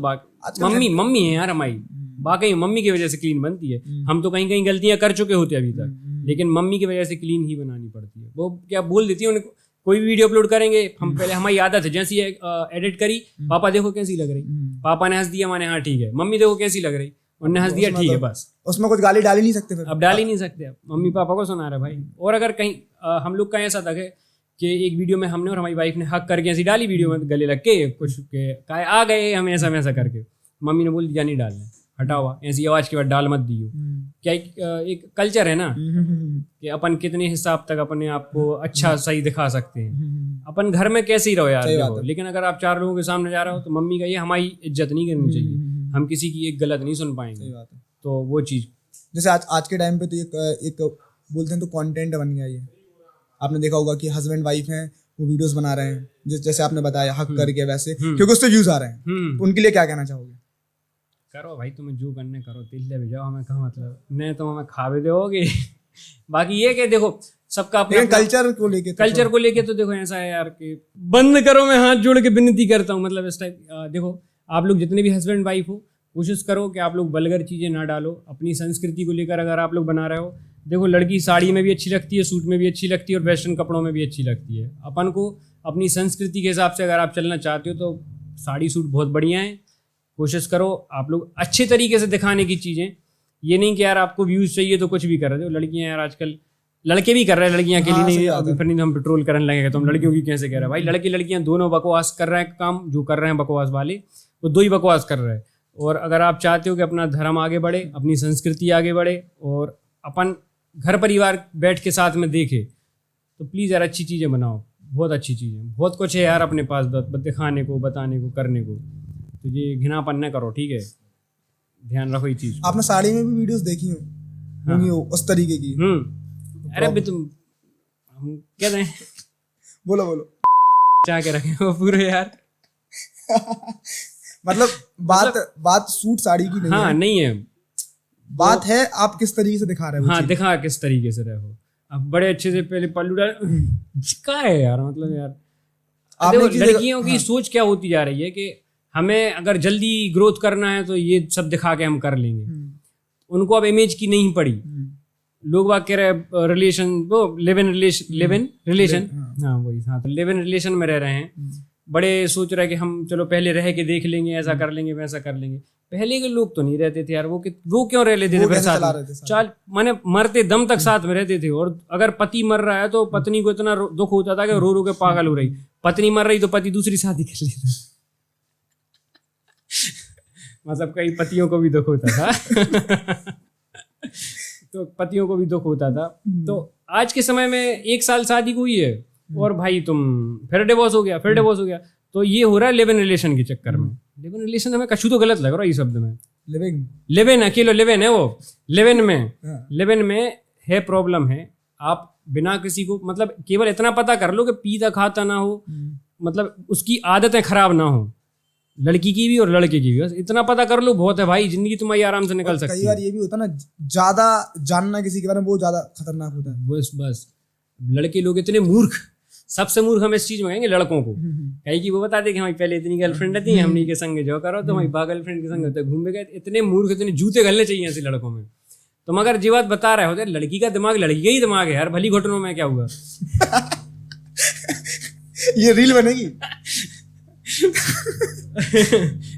मम्मी है यार हमारी, वाकई मम्मी की वजह से क्लीन बनती है। हम तो कहीं कहीं गलतियां कर चुके होते अभी तक, लेकिन मम्मी की वजह से क्लीन ही बनानी पड़ती है। वो क्या बोल देती है उन्हें, कोई भी वीडियो अपलोड करेंगे हम पहले, हमारी आदत है जैसी एडिट करी, पापा देखो कैसी लग रही, पापा ने हंस दिया, मैंने हाँ ठीक है, मम्मी देखो कैसी लग रही, उन्होंने हंस दिया, ठीक है, बस। उसमें कुछ गाली डाल ही नहीं सकते फिर, अब डाल ही नहीं सकते, अब मम्मी पापा को सुना रहे भाई। और अगर कहीं हम लोग का ऐसा था कि एक वीडियो में हमने और हमारी वाइफ ने हक करके ऐसी डाली वीडियो में, गले लग के कुछ के आ गए हम ऐसा वैसा करके, मम्मी ने बोल दिया नहीं डालना, हटाओ, ऐसी आवाज़ के बाद डाल मत दियो। क्या एक कल्चर है ना कि अपन कितने हिसाब तक अपने आप को अच्छा सही दिखा सकते हैं। अपन घर में कैसे ही रहो यार, देखो, लेकिन अगर आप 4 लोगों के सामने जा रहे हो तो मम्मी का ये हमारी इज्जत नहीं करनी चाहिए, हम किसी की एक गलत नहीं सुन पाएंगे। तो वो चीज़, जैसे आज के टाइम पे तो एक बोलते हैं तो कंटेंट बन गया ये। आपने देखा होगा कि हस्बैंड वाइफ हैं, वो वीडियोस बना रहे हैं, जैसे आपने बताया हक करके, वैसे क्योंकि उससे व्यूज आ रहे हैं, तो उनके लिए क्या कहना चाहोगे? करो भाई, तुम्हें जो करने करो, तिल्ले भी जाओ, हमें कहा मतलब नहीं तो हमें खा भी दोगे। बाकी ये कि देखो सबका अपना कल्चर को लेके तो देखो ऐसा है यार कि बंद करो, मैं हाथ जोड़ के विनती करता हूँ, मतलब इस टाइप। देखो आप लोग जितने भी हस्बैंड वाइफ हो, कोशिश करो कि आप लोग वल्गर चीज़ें ना डालो। अपनी संस्कृति को लेकर अगर आप लोग बना रहे हो, देखो लड़की साड़ी में भी अच्छी लगती है, सूट में भी अच्छी लगती है, और वेस्टर्न कपड़ों में भी अच्छी लगती है। अपन को अपनी संस्कृति के हिसाब से अगर आप चलना चाहते हो तो साड़ी सूट बहुत बढ़िया है। कोशिश करो आप लोग अच्छे तरीके से दिखाने की चीज़ें, ये नहीं कि यार आपको व्यूज़ चाहिए तो कुछ भी कर रहे हो। लड़कियां यार आजकल, लड़के भी कर रहे हैं, लड़कियां अकेली नहीं। अभी फिर नहीं तो हम पेट्रोल करने लगेंगे तो हम लड़कियों की कैसे कह रहे हैं भाई? लड़कियां दोनों बकवास कर रहे हैं, काम जो कर रहे हैं बकवास वाले, वो दो ही बकवास कर रहे हैं। और अगर आप चाहते हो कि अपना धर्म आगे बढ़े, अपनी संस्कृति आगे बढ़े, और अपन घर परिवार बैठ के साथ में देखे, तो प्लीज़ यार अच्छी चीज़ें बनाओ, बहुत अच्छी चीज़ें, बहुत कुछ है यार अपने पास दिखाने को, बताने को, करने को। तो ये घिनापन न करो, ठीक है, ध्यान रखो ये चीज़। आपने साड़ी में भी वीडियोस देखी हो उस तरीके की? अरे भी तुम, हम क्या दें, बोलो चाह के रखे हो पूरे यार। मतलब बात सूट साड़ी की नहीं है। नहीं है, बात है आप किस तरीके से दिखा रहे हो। हाँ, दिखा किस तरीके से रहे हो। अब बड़े अच्छे से पहले पल्लू डाल क्या है यार, मतलब यार आपने देखो एक चीज़ लड़कियों की सोच क्या होती जा रही है कि हमें अगर जल्दी ग्रोथ करना है तो ये सब दिखा के हम कर लेंगे। उनको अब इमेज की नहीं पड़ी। लोग बात कह रहे हैं रिलेशन, वो लिव इन रिलेशन, हाँ वही, हाँ तो लिव इन रिलेशन में रह रहे हैं, बड़े सोच रहे हैं कि हम चलो पहले रह के देख लेंगे, ऐसा कर लेंगे वैसा कर लेंगे। पहले के लोग तो नहीं रहते थे यार, वो क्यों रह लेते थे फिर साथ में, चाल माने मरते दम तक साथ में रहते थे। और अगर पति मर रहा है तो पत्नी को इतना दुख होता था कि रो रो के पागल हो रही, पत्नी मर रही तो पति दूसरी शादी कर लेता। मतलब कई पतियों को भी दुख होता था तो पतियों को भी दुख होता था। तो आज के समय में 1 साल शादी को हुई है और भाई तुम फिर डिवोर्स हो गया, फिर डिवोर्स हो गया। तो ये हो रहा है लिव इन रिलेशन के चक्कर में। लिव इन रिलेशन हमें कछु तो गलत लग रहा है ये शब्द में, लिव इन अकेले लिव इन है, वो लिव इन में है प्रॉब्लम है। आप बिना किसी को, मतलब केवल इतना पता कर लो कि पीता खाता ना हो, मतलब उसकी आदतें खराब ना हो, लड़की की भी और लड़के की भी, बस इतना पता कर लो बहुत है भाई, जिंदगी तुम्हारी आराम से निकल सकती है। कई बार ये भी होता है ना, ज्यादा जानना किसी के बारे में वो ज्यादा खतरनाक होता है। बस लड़के लोग इतने मूर्ख, सबसे मूर्ख हम इस चीज में कहेंगे लड़कों को, कहीं की वो बताते कि हमारी पहले इतनी गर्लफ्रेंड थी, हमने के संग जो करो तो हमारी गर्लफ्रेंड के संग होते घूमने गए। इतने मूर्ख, इतने जूते गलने चाहिए ऐसे लड़कों में। तुम अगर जी बात बता रहे होते, लड़की का दिमाग लड़की का ही दिमाग है यार, भली घुटनों में क्या हुआ ये रील बनेगी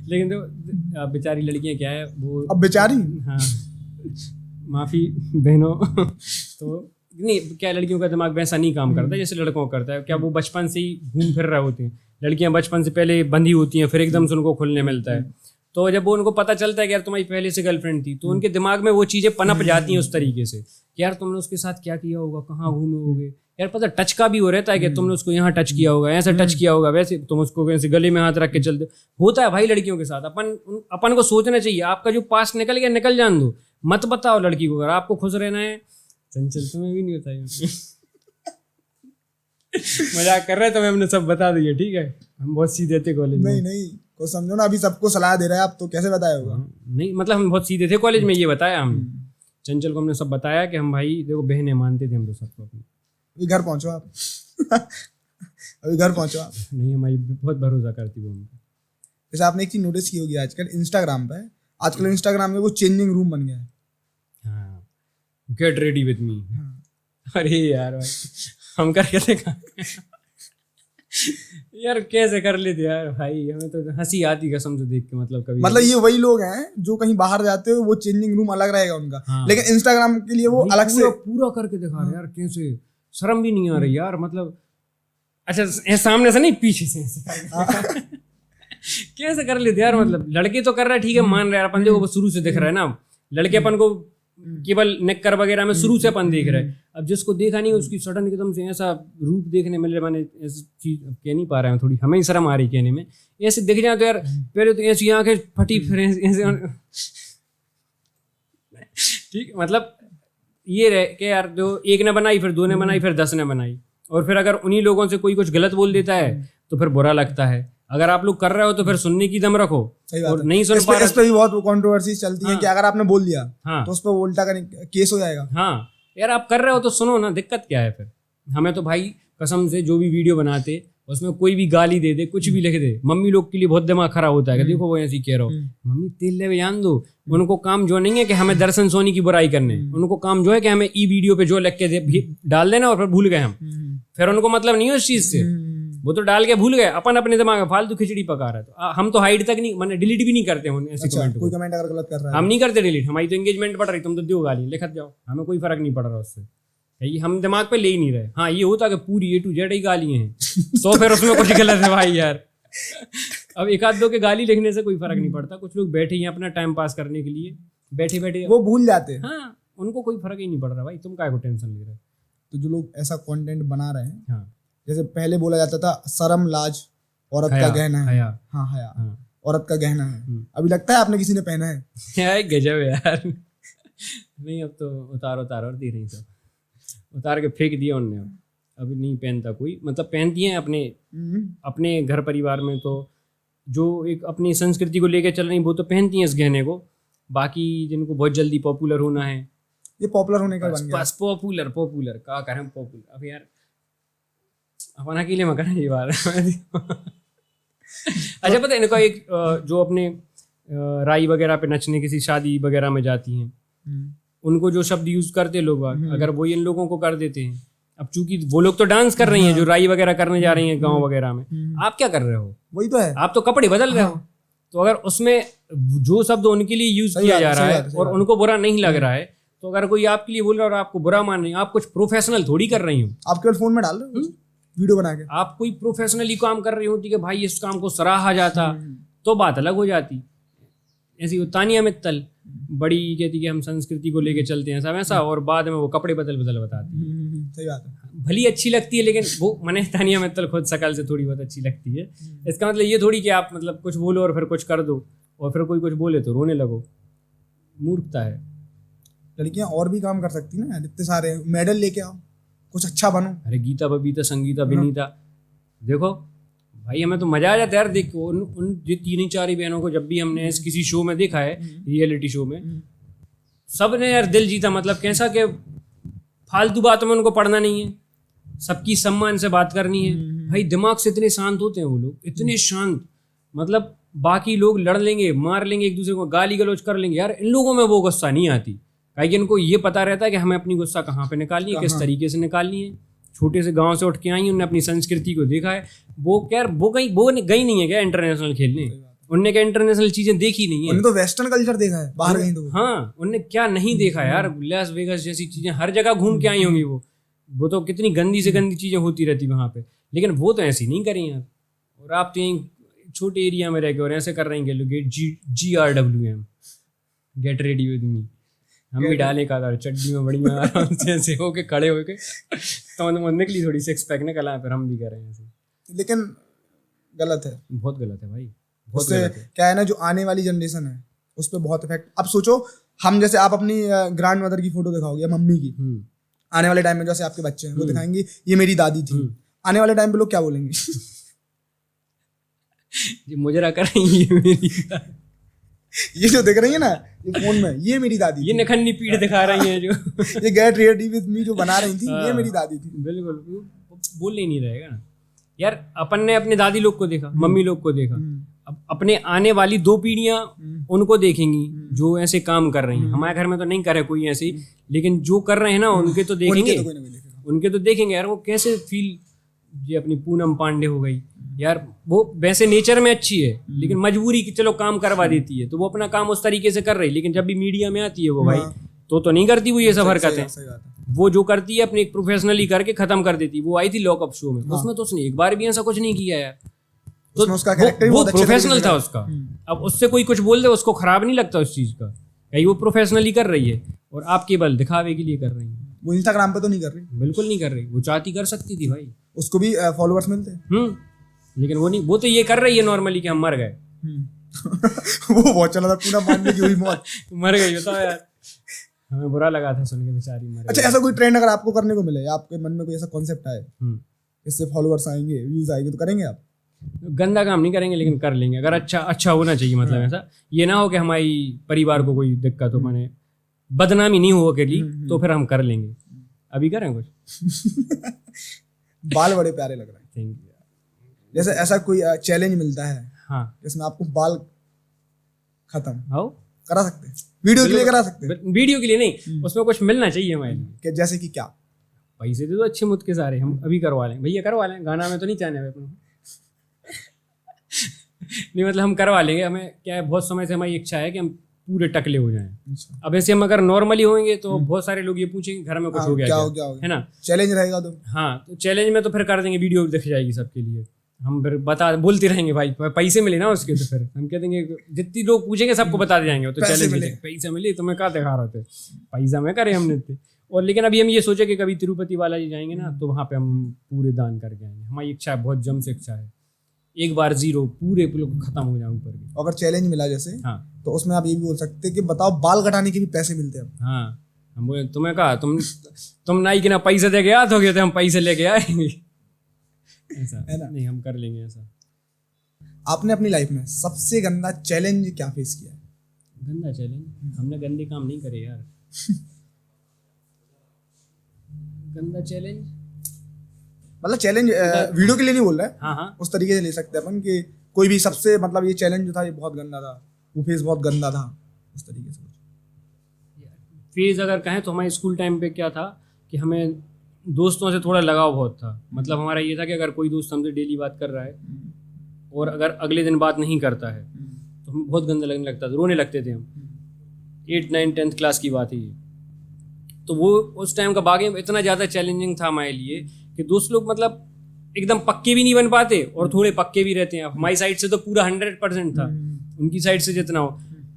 लेकिन तो बेचारी लड़कियां क्या है वो, अब बेचारी, हाँ माफी बहनों तो नहीं, क्या लड़कियों का दिमाग वैसा नहीं काम करता जैसे लड़कों का करता है। क्या वो बचपन से ही घूम फिर रहे होते हैं, लड़कियां बचपन से पहले बंधी होती हैं, फिर एकदम से उनको खुलने मिलता है। तो जब वो उनको पता चलता है कि यार तुम्हारी पहले से गर्लफ्रेंड थी, तो उनके दिमाग में वो चीजें पनप जाती हैं उस तरीके से कि यार तुमने उसके साथ क्या किया होगा, कहाँ घूमे होगे यार, पता टच का भी हो रहता है कि तुमने उसको यहाँ टच किया होगा, ऐसा टच किया होगा, वैसे तुम उसको वैसे गले में हाथ रख के चलते होता है भाई लड़कियों के साथ। अपन को सोचना चाहिए, आपका जो पास्ट निकल गया निकल जान दो, मत बताओ लड़की को। अगर आपको खुश रहना है, चंचल तुम्हें भी नहीं होता है मजाक कर रहे हैं, तुम्हें हमने सब बता दिया, ठीक है, हम बहुत सीधे थे कॉलेज में। नहीं को समझो ना, अभी सबको सलाह दे रहा है आप, तो कैसे बताया होगा? नहीं मतलब हम बहुत सीधे थे कॉलेज में, ये बताया हमने चंचल को, हमने सब बताया कि हम भाई देखो बहनें मानते थे हम तो सबको अपनी। अभी घर पहुंचो आप अभी घर पहुंचो आप। नहीं हमारी बहुत भरोसा करती वो हम। जैसे आपने एक चीज नोटिस की होगी आजकल इंस्टाग्राम पे, आजकल इंस्टाग्राम में वो चेंजिंग रूम बन गया है। हाँ, गेट रेडी विद मी। अरे यार भाई हम करके देखा यार, कैसे कर लेते यार भाई, हमें तो हंसी आती कसम से देख के। मतलब कभी मतलब ये वही लोग हैं जो कहीं बाहर जाते हो, वो चेंजिंग रूम अलग रहेगा उनका, हाँ। लेकिन इंस्टाग्राम के लिए वो अलग से पूरा करके दिखा रहे यार, कैसे शर्म भी नहीं आ रही यार। मतलब अच्छा सामने से नहीं, पीछे से कैसे कर लेते यार। मतलब लड़के तो कर रहा है ठीक है, मान रहे यार, अपन देखो शुरू से दिख रहा है ना, लड़के अपन को केवल नेकर वगैरह में शुरू से अपन देख रहे हैं। अब जिसको देखा नहीं उसकी सडन एकदम से ऐसा रूप देखने मिल रहा, मैंने ऐसी चीज कह नहीं पा रहा हूँ, थोड़ी हमें ही शर्म आ रही कहने में। ऐसे दिख जाए तो यार पहले तो ऐसी आंखें फटी, फिर ऐसे ठीक, मतलब ये रहे कि यार जो एक ने बनाई, फिर 2 ने बनाई, फिर 10 ने बनाई, और फिर अगर उन्हीं लोगों से कोई कुछ गलत बोल देता है तो फिर बुरा लगता है। अगर आप लोग कर रहे हो तो फिर सुनने की दम रखो, और नहीं सुन पा रहे इस पे भी बहुत कंट्रोवर्सी चलती है कि अगर आपने बोल दिया हाँ तो उस पर उल्टा केस हो जाएगा। हाँ यार आप कर रहे हो तो सुनो ना, दिक्कत क्या है फिर। हमें तो भाई कसम से जो भी वीडियो बनाते उसमें कोई भी गाली दे दे, कुछ भी लिख दे, मम्मी लोग के लिए बहुत दिमाग खराब होता है कि देखो वो ऐसी कह रहा हो, मम्मी तेल ले जान दो। उनको काम जो नहीं है कि हमें दर्शन सोनी की बुराई करने, उनको काम जो है कि हमें ई वीडियो पे जो लिख के डाल देना और फिर भूल गए हम, फिर उनको मतलब नहीं है उस चीज से, वो तो डाल के भूल गए, अपन अपने दिमाग में फालतू खिचड़ी पका रहे। तो हम तो हाइड तक नहीं, मैंने डिलीट भी नहीं करते हैं ऐसे कमेंट। कोई कमेंट अगर गलत कर रहा है हम नहीं करते डिलीट, हमारी तो एंगेजमेंट बढ़ रही, तुम तो दो गाली लिखत जाओ, हमें कोई फर्क नहीं पड़ रहा उससे, हम दिमाग पे ले ही नहीं रहे। हाँ ये होता कि पूरी A to Z ही गाली हैं तो फिर उसमें कुछ गलत है भाई यार। अब एक आध दो के गाली लिखने से कोई फर्क नहीं पड़ता, कुछ लोग बैठे हैं अपना टाइम पास करने के लिए, बैठे बैठे वो भूल जाते हैं। हाँ उनको कोई फर्क ही नहीं पड़ रहा भाई, तुम काय को टेंशन ले रहे। तो जो लोग ऐसा कंटेंट बना रहे हैं, हाँ जैसे पहले बोला जाता था शर्म लाज औरत का गहना है, हया, हाँ हया औरत का गहना है, अभी लगता है आपने किसी ने पहना है? गजब यार नहीं अब तो उतार और दे रही सब, उतार के फेंक दिया उनने, अभी नहीं पहनता कोई। मतलब पहनती हैं अपने घर परिवार में, तो जो एक अपनी संस्कृति को लेकर चल रही वो तो पहनती हैं इस गहने को। बाकी जिनको बहुत जल्दी पॉपुलर होना है ये पॉपुलर होने का बन गया। बस पॉपुलर पॉपुलर क्या करें पॉपुलर। अब यार अपन अकेले में करें ये बात। अच्छा पता है इनका एक जो अपने राई वगैरह पे नचने किसी शादी वगैरह में जाती हैं, उनको जो शब्द यूज करते लोग अगर वो इन लोगों को कर देते हैं, अब चूंकि वो लोग तो डांस कर रही हैं जो राई वगैरह करने जा रही हैं गांव वगैरह में, आप क्या कर रहे हो? वही तो है, आप तो कपड़े बदल रहे हो। तो अगर उसमें जो शब्द उनके लिए यूज किया जा रहा है और उनको बुरा नहीं लग रहा है, तो अगर कोई आपके लिए बोल रहा है और आपको बुरा मान रही है, आप कुछ प्रोफेशनल थोड़ी कर रही हो। आप केवल फोन में डाल रहे हो वीडियो बना के, आप कोई प्रोफेशनली काम कर रही होती कि भाई इस काम को सराहा जाता तो बात अलग हो जाती। ऐसी तानिया मित्तल बड़ी कहती कि हम संस्कृति को लेके चलते हैं सब ऐसा, और बाद में वो कपड़े बदल बदल बताती है। सही बात है, भली अच्छी लगती है लेकिन वो मने तानिया मित्तल खुद शकल से थोड़ी बहुत अच्छी लगती है। इसका मतलब ये थोड़ी कि आप मतलब कुछ बोलो और फिर कुछ कर दो और फिर कोई कुछ बोले तो रोने लगो, मूर्खता है। लड़कियां और भी काम कर सकती ना, इतने सारे मेडल लेके आओ, कुछ अच्छा बनो। अरे गीता बबीता संगीता विनीता देखो भाई, हमें तो मजा आ जाता है यार देख के। उन जो तीन चार ही बहनों को जब भी हमने किसी शो में देखा है, रियलिटी शो में, सब ने यार दिल जीता। मतलब कैसा कि फालतू बातों में उनको पढ़ना नहीं है, सबकी सम्मान से बात करनी है। भाई दिमाग से इतने शांत होते हैं वो लोग, इतने शांत। मतलब बाकी लोग लड़ लेंगे, मार लेंगे, एक दूसरे को गाली गलौज कर लेंगे, यार इन लोगों में वो गुस्सा नहीं आती। भाई इनको ये पता रहता है कि हमें अपनी गुस्सा कहाँ पे निकालनी है, किस तरीके से निकालनी है। छोटे से गांव से उठ के आई, उन्होंने अपनी संस्कृति को देखा है। वो क्या वो गई नहीं है क्या इंटरनेशनल खेलने? उनने क्या इंटरनेशनल चीजें देखी नहीं है? उन्होंने तो वेस्टर्न कल्चर देखा है बाहर कहीं तो। हाँ, उनने क्या नहीं देखा यार? लास वेगास जैसी चीजें हर जगह घूम के आई होंगी वो तो कितनी गंदी से गंदी चीजें होती रहती वहां पे, लेकिन वो तो ऐसी नहीं करी यार। और आप तो यहीं छोटे एरिया में रह के और ऐसे कर रहे हैं लोग। GRWM get ready with me, हम भी डाले का था चड्डी में बढ़िया आराम से ऐसे होके खड़े होके तो निकली थोड़ी सिक्स पैक निकला, फिर हम भी कर रहे हैं ऐसे। लेकिन गलत है, बहुत गलत है भाई, बहुत उससे गलत है। क्या है ना, जो आने वाली जनरेशन है उस पर बहुत इफेक्ट। अब सोचो, हम जैसे आप अपनी ग्रैंड मदर की फोटो दिखाओगे, मम्मी की, आने वाले टाइम में जैसे आपके बच्चे हैं वो दिखाएंगे ये मेरी दादी थी, आने वाले टाइम पे लोग क्या बोलेंगे? ये मुजरा कर रही है मेरी ये जो दिख रही है ना ये फोन में, ये मेरी दादी ये नखन्नी पीठ दिखा रही है जो ये गेट रेडी विद मी जो बना रही थी, ये मेरी दादी थी। बिल्कुल, बोल ही नहीं रहेगा ना यार। अपन ने अपने दादी लोग को देखा, मम्मी लोग को देखा, अब अपने आने वाली 2 पीढ़ियां उनको देखेंगी जो ऐसे काम कर रही हैं। हमारे घर में तो नहीं करे कोई ऐसे, लेकिन जो कर रहे हैं ना उनके तो देखेंगे, उनके तो देखेंगे यार वो कैसे फील। ये अपनी पूनम पांडे हो गई यार, वो वैसे नेचर में अच्छी है लेकिन मजबूरी की चलो काम करवा देती है, तो वो अपना काम उस तरीके से कर रही है। लेकिन जब भी मीडिया में आती है वो भाई तो नहीं करती वो ये सब हरकतें। वो जो करती है अपने एक प्रोफेशनली करके खत्म कर देती है। वो आई थी लॉकअप शो में, उसमें तो उसने एक बार भी ऐसा कुछ नहीं किया यार, तो वो प्रोफेशनल था उसका। अब उससे कोई कुछ बोल दे उसको खराब नहीं लगता उस चीज का, कहीं वो प्रोफेशनली कर रही है और आप केवल दिखावे के लिए कर रही है। वो इंस्टाग्राम पे तो नहीं कर रही, बिल्कुल नहीं कर रही। वो चाहती कर सकती थी भाई, उसको भी फॉलोअर्स मिलते हैं। लेकिन वो नहीं, वो तो ये कर रही है नॉर्मली कि हम मर गए। वो बहुत चला था पूरा मानने की हुई मौत मर गई बताओ यार, हमें बुरा लगा था सुन के बेचारी मर। अच्छा, ऐसा कोई ट्रेंड अगर आपको करने को मिले, आपके मन में कोई ऐसा कॉन्सेप्ट आए इससे फॉलोअर्स आएंगे, व्यूज आएंगे, तो करेंगे आप? गंदा काम नहीं करेंगे लेकिन कर लेंगे, अगर अच्छा होना चाहिए। मतलब ऐसा ये ना हो कि हमारी परिवार को कोई दिक्कत हो, माने बदनामी नहीं हो अकेली, तो फिर हम कर लेंगे। अभी करें कुछ। बाल बड़े प्यारे लग रहे हैं। Thank you. जैसे ऐसा कोई चैलेंज मिलता है हाँ जिसमें आपको बाल खत्म आओ करा सकते हैं, वीडियो के लिए करा सकते हैं? वीडियो के लिए नहीं, उसमें कुछ मिलना चाहिए हमारे लिए। जैसे कि क्या? पैसे दे दो अच्छे मुद के सारे, हम अभी करवा लें भैया, करवा लें। गाना में तो नहीं चाहने अपने नहीं, मतलब हम करवा लेंगे। हमें क्या है, बहुत समय से हमारी इच्छा है कि हम पूरे टकले हो जाएं। अब ऐसे हम अगर नॉर्मली होंगे तो बहुत सारे लोग ये पूछेंगे घर में कुछ हो गया क्या, है ना? चैलेंज रहेगा तो हाँ, तो चैलेंज में तो फिर कर देंगे, वीडियो दिख जाएगी सबके लिए। हम फिर बोलते रहेंगे भाई पैसे मिले ना उसके, तो फिर हम कह देंगे जितनी लोग पूछेंगे सबको बता जाएंगे। तो चैलेंज पैसे मिले तो मैं क्या दिखा रहे थे, पैसा में करे हमने थे। और लेकिन अभी हम ये सोचे कि कभी तिरुपति बालाजी जाएंगे ना तो वहाँ पे हम पूरे दान करके आएंगे। हमारी इच्छा है, बहुत जम से इच्छा है, एक बार 0 पूरे लोग खत्म हो जाए ऊपर के। अगर चैलेंज मिला जैसे, हाँ, तो उसमें आप ये भी बोल सकते हैं कि बताओ बाल कटाने के भी पैसे मिलते हैं। हाँ, हम बोले तुम्हें कहा तुम नाई के ना पैसे दे के आ तो हम पैसे लेके आएंगे, ऐसा है ना? नहीं, हम कर लेंगे ऐसा। आपने अपनी लाइफ में सबसे गंदा चैलेंज क्या फेस किया है? गंदा चैलेंज? हमने गंदे काम नहीं करे यार। गंदा चैलेंज, मतलब चैलेंज वीडियो के लिए नहीं बोल रहा है, हाँ हाँ, उस तरीके से ले सकते हैं अपन कि कोई भी सबसे मतलब ये चैलेंज जो था ये बहुत गंदा था, वो फेस बहुत गंदा था, उस तरीके से। फेज अगर कहें तो हमारे स्कूल टाइम पे क्या था कि हमें दोस्तों से थोड़ा लगाव बहुत था। मतलब हमारा ये था कि अगर कोई दोस्त हमसे डेली बात कर रहा है और अगर अगले दिन बात नहीं करता है तो हमें बहुत गंदा लगने लगता था, रोने लगते थे हम। 8, 9, 10th क्लास की बात है ये। तो वो उस टाइम का बाकी इतना ज़्यादा चैलेंजिंग था हमारे लिए कि दोस्त लोग मतलब एकदम पक्के भी नहीं बन पाते और थोड़े पक्के भी रहते हैं। अब हमारी साइड से तो पूरा 100% था, उनकी साइड से जितना हो।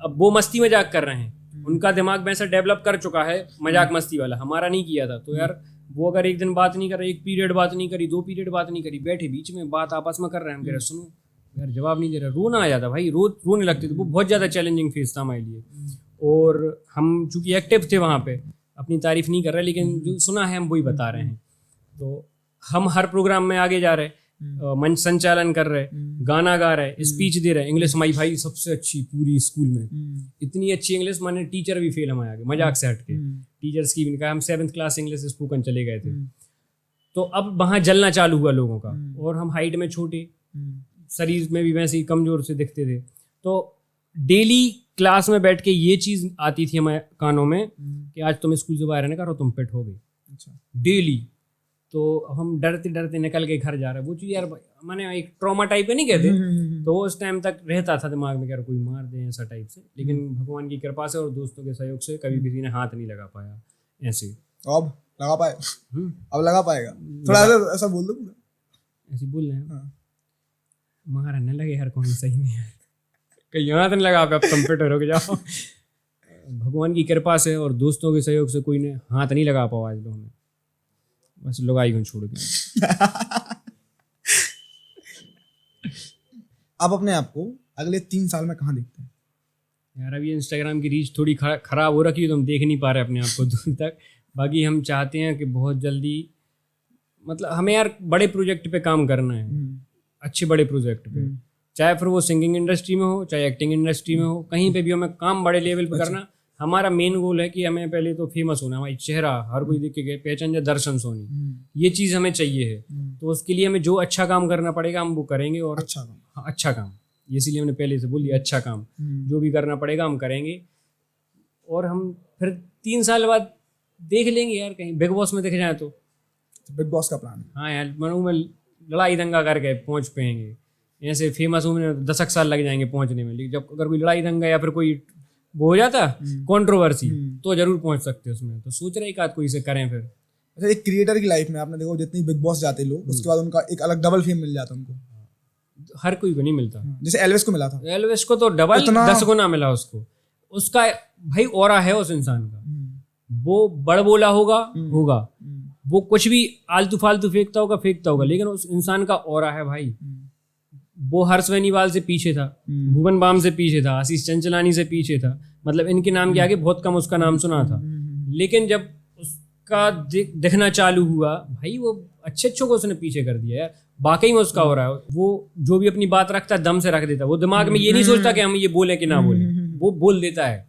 अब वो मस्ती मजाक कर रहे हैं, उनका दिमाग वैसा डेवलप कर चुका है मजाक मस्ती वाला, हमारा नहीं किया था। तो यार वो अगर एक दिन बात नहीं कर रहे, 1 पीरियड बात नहीं करी, 2 पीरियड बात नहीं करी, बैठे बीच में बात आपस में कर रहे हैं, हम कह रहे सुनो यार जवाब नहीं दे रहा, रोना आ जाता भाई, रोने लगते थे। वो बहुत ज़्यादा चैलेंजिंग फेज था हमारे लिए। और हम चूँकि एक्टिव थे वहाँ पे, अपनी तारीफ नहीं कर रहे लेकिन जो सुना है हम वही बता रहे हैं। तो हम हर प्रोग्राम में आगे जा रहे, मंच संचालन कर रहे, गाना गा रहे, स्पीच दे रहे। इंग्लिश हमारी भाई सबसे अच्छी पूरी स्कूल में, इतनी अच्छी इंग्लिश, माने टीचर भी फेल हमारे आगे, मजाक से हट के टीचर्स की भी नहीं कहा। हम 7th क्लास इंग्लिश स्पोकन चले गए थे। तो अब वहाँ जलना चालू हुआ लोगों का, और हम हाइट में छोटे, शरीर में भी वैसे ही कमजोर से दिखते थे। तो डेली क्लास में बैठ के ये चीज़ आती थी हमारे कानों में कि आज तुम स्कूल से बाहर नहीं करो, तुम पिट हो गई। अच्छा। डेली। तो हम डरते डरते निकल के घर जा रहे, वो चीज़ यार मैंने एक ट्रॉमा टाइप है नहीं कहते, तो उस टाइम तक रहता था दिमाग में कि यार कोई मार दे ऐसा टाइप से। लेकिन भगवान की कृपा से और दोस्तों के सहयोग से कभी किसी ने हाथ नहीं लगा पाया ऐसे। अब लगा पाए, अब लगा पाएगा थोड़ा ऐसा बोल दो, ऐसे बोल रहे हैं मारा न लगे यार कौन सही में यार, कहीं यहाँ तो नहीं लगा पे, अब तुम फिट हो जाओ। भगवान की कृपा से और दोस्तों के सहयोग से कोई ने हाथ नहीं लगा पाओ आज लोगों ने, बस लगाई को छोड़ के। आप अपने आप को अगले 3 साल में कहाँ देखते हैं? यार अभी इंस्टाग्राम की रीच थोड़ी खराब हो रखी है तो हम देख नहीं पा रहे अपने आप को दूर तक। बाकी हम चाहते हैं कि बहुत जल्दी, मतलब हमें यार बड़े प्रोजेक्ट पे काम करना है, अच्छे बड़े प्रोजेक्ट पे, चाहे फिर वो सिंगिंग इंडस्ट्री में हो, चाहे एक्टिंग इंडस्ट्री में हो, कहीं पे भी हमें काम बड़े लेवल पे करना। हमारा मेन गोल है कि हमें पहले तो फेमस होना, हमारी चेहरा हर कोई देख के पहचान जाए, दर्शन सोनी, ये चीज़ हमें चाहिए है। तो उसके लिए हमें जो अच्छा काम करना पड़ेगा हम वो करेंगे। और अच्छा काम, हाँ, अच्छा काम, इसीलिए हमने पहले से बोल दिया अच्छा काम, जो भी करना पड़ेगा हम करेंगे। और हम फिर 3 साल बाद देख लेंगे यार, कहीं बिग बॉस में दिख जाए तो। बिग बॉस का प्लान है? हाँ यार, मनु में लड़ाई दंगा करके पहुँच पाएंगे। ऐसे फेमस होने 10 साल लग जाएंगे पहुँचने में, लेकिन जब अगर कोई लड़ाई दंगा या फिर कोई वो हो जाता कंट्रोवर्सी तो जरूर पहुँच सकते हैं उसमें। तो सोच रहे एक आध कोई से करें फिर। अच्छा, एक क्रिएटर की लाइफ में आपने देखो जितनी बिग बॉस जाते लोग, उसके बाद उनका एक अलग डबल फेम मिल जाता उनको, हर कोई को नहीं मिलता। जैसे एल्विस को मिला था, एल्विस को तो डबल 10 गुना मिला उसको। उसका भाई ऑरा है उस इंसान का, वो बड़ बोला होगा, वो कुछ भी आलतू फालतू फेंकता होगा, लेकिन उस इंसान का ऑरा है भाई। वो हर्ष बेनीवाल से पीछे था, भुवन बाम से पीछे था, आशीष चंचलानी से पीछे था, मतलब इनके नाम के आगे बहुत कम उसका नाम सुना था। लेकिन जब उसका दिखना चालू हुआ भाई, वो अच्छे को उसने पीछे कर दिया यार। वाकई में उसका हो रहा है, वो जो भी अपनी बात रखता है दम से रख देता है। वो दिमाग में ये नहीं सोचता कि हम ये बोले कि ना बोले, वो बोल देता है।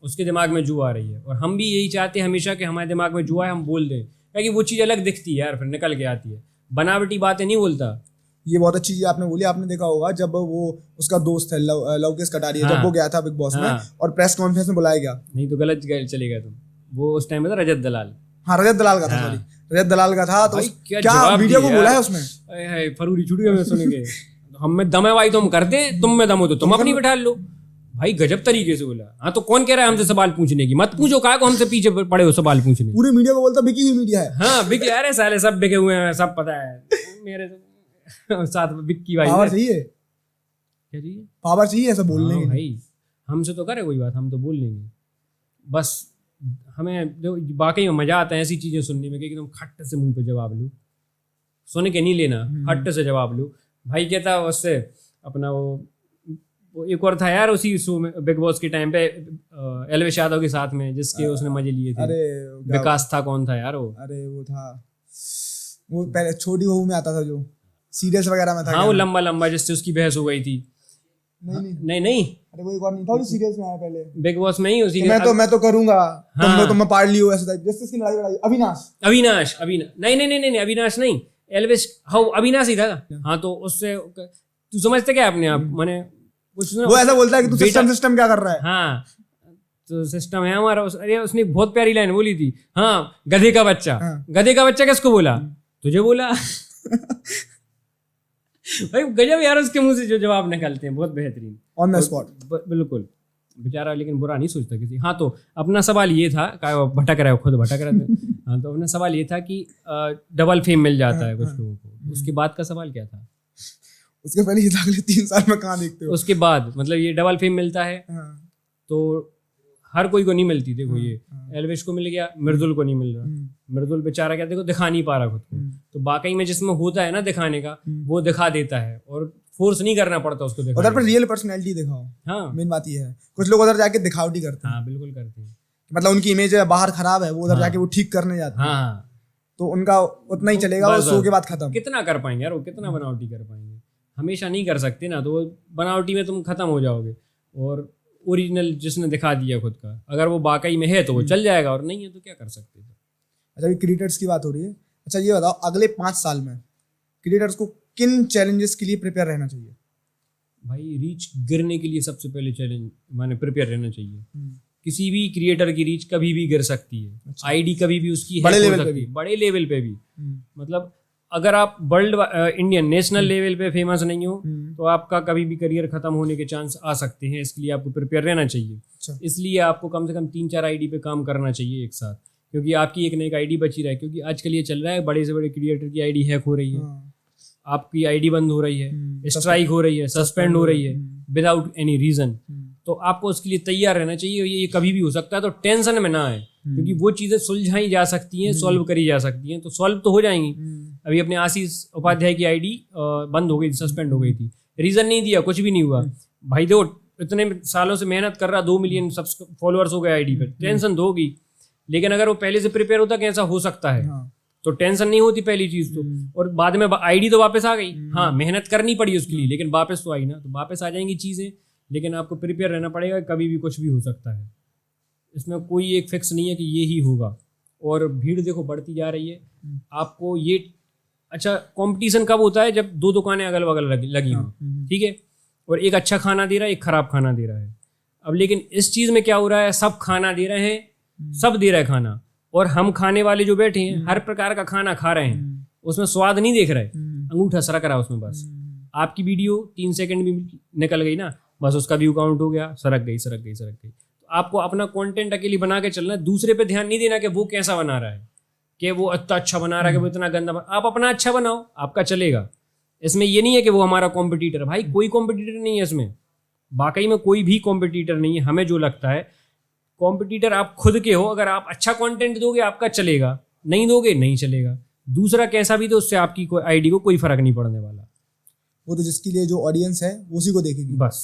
उसके दिमाग में जो आ रही है, और हम भी यही चाहते हैं हमेशा कि हमारे दिमाग में जो आए हम बोल दें, क्योंकि वो चीज़ अलग दिखती है यार, फिर निकल के आती है। बनावटी बातें नहीं बोलता। ये बहुत अच्छी चीज आपने बोली। आपने देखा होगा जब वो उसका दोस्त है लवकेश कटारिया, जब वो गया था बिग बॉस में और प्रेस कॉन्फ्रेंस में बुलाया गया, नहीं तो गलत चले गए तुम। वो उस टाइम में था रजत दलाल। हाँ, रजत दलाल का था, सॉरी, रजत दलाल का था। तो क्या वीडियो को बोला है उसमें, फरूरी छुड़ी हमें सुनेंगे, हम में दम है भाई तो हम करते हैं, तुम में दम हो तो तुम अपनी बिठा लो भाई। गजब तरीके से बोला। हाँ तो कौन कह रहा है हमसे सवाल पूछने की, मत पूछो, कहा को हमसे पीछे पड़े हो सवाल पूछने। पूरे मीडिया को बोलता बिकी हुई मीडिया है। हाँ बिकी, अरे साले सब बिके हुए हैं, सब पता है मेरे साथ बिक्की भाई। पावर चाहिए, क्या चाहिए, पावर चाहिए ऐसा बोलने की भाई। हमसे तो करे कोई बात, हम तो बोल लेंगे। बस हमें वाकई में मजा आता है ऐसी चीजें सुनने में कि एकदम खट्ट से मुंह पे जवाब लूँ, सुन के नहीं लेना, खट्ट से जवाब लूँ। भाई कहता उससे अपना वो एक और था यार उसी शो में, बिग बॉस के टाइम पे एल्विश यादव के साथ में, जिसके उसने मजे लिए थे। अरे विकास था, कौन था यार वो? अरे वो था, वो पहले छोटी बहू में आता था जो सीरियल्स वगैरह में था। हाँ वो लंबा जिससे उसकी बहस हो गई थी। नहीं नहीं, अरे वो एक और नहीं था, वो सीरियस में आया पहले, बिग बॉस में ही उसी मैं तो करूंगा, हाँ। तुम पार्ट लियो ऐसे टाइप, जैसे इसकी लड़ाई अविनाश नहीं अविनाश नहीं, एल्विस, हाँ अविनाश ही था। हाँ तो उससे तू समझते क्या अपने आप, मैंने कुछ वो ऐसा बोलता है कि तू सिस्टम क्या कर रहा है। हाँ तो सिस्टम है हमारा। अरे उसने बहुत प्यारी लाइन बोली थी, हाँ गधे का बच्चा। गधे का बच्चा किसको बोला? तुझे बोला। भाई गजब यार, उसके मुंह से जो जवाब निकलते हैं बहुत बेहतरीन, ऑन द स्पॉट। बिल्कुल बेचारा, लेकिन बुरा नहीं सोचता किसी। हाँ तो अपना सवाल ये था, भटक रहा है खुद भटक रहे थे। हाँ तो अपना सवाल ये था कि डबल फेम मिल जाता है कुछ लोगों को, उसके बाद का सवाल क्या था? उसके पहले ये अगले 3 साल में कहाँ देखते हो? उसके बाद मतलब ये डबल फेम मिलता है तो हर कोई को नहीं मिलती। देखो ये एल्विश को मिल गया, मृदुल को नहीं मिल रहा। मृदुल बेचारा क्या, देखो दिखा नहीं पा रहा खुद को, तो वाकई में जिसमें होता है ना दिखाने का, वो दिखा देता है और फोर्स नहीं करना पड़ता उसको दिखाने। उधर पर रियल पर्सनैलिटी दिखाओ। हाँ मेन बात ये है, कुछ लोग उधर जाके दिखावटी करते हैं। हाँ बिल्कुल करते हैं, मतलब उनकी इमेज बाहर खराब है, वो उधर जाके वो ठीक करने जाते हैं। हाँ तो उनका उतना ही चलेगा, वो शो के बाद खत्म। कितना कर पाएंगे यार वो, कितना बनावटी कर पाएंगे? हमेशा नहीं कर सकते ना, तो बनावटी में तुम खत्म हो जाओगे। और ओरिजिनल जिसने दिखा दिया खुद का, अगर वो वाकई में है तो वो चल जाएगा, और नहीं है तो क्या कर सकते हैं। अच्छा अभी क्रिएटर्स की बात हो रही है, अच्छा ये बताओ अगले 5 साल में क्रिएटर्स को किन चैलेंजेस के लिए प्रिपेयर रहना चाहिए? भाई रीच गिरने के लिए सबसे पहले चैलेंज माने प्रिपेयर रहना चाहिए। किसी भी क्रिएटर की रीच कभी भी गिर सकती है। अच्छा। आईडी कभी भी उसकी बड़े लेवल पे भी, बड़े लेवल पे भी। मतलब अगर आप वर्ल्ड इंडियन नेशनल लेवल पे फेमस नहीं हो तो आपका कभी भी करियर खत्म होने के चांस आ सकते हैं। इसके लिए आपको प्रिपेयर रहना चाहिए। अच्छा। इसलिए आपको कम से कम 3-4 आईडी पे काम करना चाहिए एक साथ, क्योंकि आपकी एक न एक आईडी बची रहे। क्योंकि आजकल ये चल रहा है, बड़े से बड़े क्रिएटर की आईडी हैक हो रही है, आपकी आईडी बंद हो रही है, स्ट्राइक हो रही है, सस्पेंड हो रही है विदाउट एनी रीजन। तो आपको उसके लिए तैयार रहना चाहिए। ये कभी भी हो सकता है, तो टेंशन में ना आए, क्योंकि वो चीज़ें सुलझाई जा सकती हैं, सॉल्व करी जा सकती हैं, तो सॉल्व तो हो जाएंगी। अभी अपने आशीष उपाध्याय की आईडी बंद हो गई थी, सस्पेंड हो गई थी, रीज़न नहीं दिया, कुछ भी नहीं हुआ। भाई देखो इतने सालों से मेहनत कर रहा, 2 मिलियन फॉलोअर्स हो गए आईडी पर, टेंशन तो होगी। लेकिन अगर वो पहले से प्रिपेयर होता कि ऐसा हो सकता है, तो टेंशन नहीं होती पहली चीज़ तो। और बाद में आईडी तो वापस आ गई, हाँ मेहनत करनी पड़ी उसके लिए, लेकिन वापस तो आई ना, तो वापस आ जाएंगी चीज़ें। लेकिन आपको प्रिपेयर रहना पड़ेगा, कभी भी कुछ भी हो सकता है। इसमें कोई एक फिक्स नहीं है कि ये ही होगा। और भीड़ देखो बढ़ती जा रही है। आपको ये अच्छा कंपटीशन कब होता है? जब 2 दुकानें अगल बगल लगी हों, ठीक है, और एक अच्छा खाना दे रहा है, एक खराब खाना दे रहा है। अब लेकिन इस चीज़ में क्या हो रहा है, सब खाना दे रहे हैं, सब दे रहा है खाना, और हम खाने वाले जो बैठे हैं हर प्रकार का खाना खा रहे हैं, उसमें स्वाद नहीं देख रहे, अंगूठा सरक रहा है उसमें। बस आपकी वीडियो 3 सेकंड में निकल गई ना, बस उसका व्यू काउंट हो गया, सरक गई। तो आपको अपना कंटेंट अकेली बना के चलना, दूसरे पे ध्यान नहीं देना कि वो कैसा बना रहा है, कि वो इतना अच्छा बना रहा है कि वो इतना गंदा आप अपना अच्छा बनाओ, आपका चलेगा। इसमें ये नहीं है कि वो हमारा कॉम्पिटिटर, भाई कोई कॉम्पिटिटर नहीं है इसमें, वाकई में कोई भी कॉम्पिटिटर नहीं है। हमें जो लगता है कॉम्पिटिटर आप खुद के हो। अगर आप अच्छा कंटेंट दोगे आपका चलेगा, नहीं दोगे नहीं चलेगा। दूसरा कैसा भी तो उससे आपकी कोई आईडी को कोई फर्क नहीं पड़ने वाला। वो तो जिसके लिए जो ऑडियंस है उसी को देखेगी बस।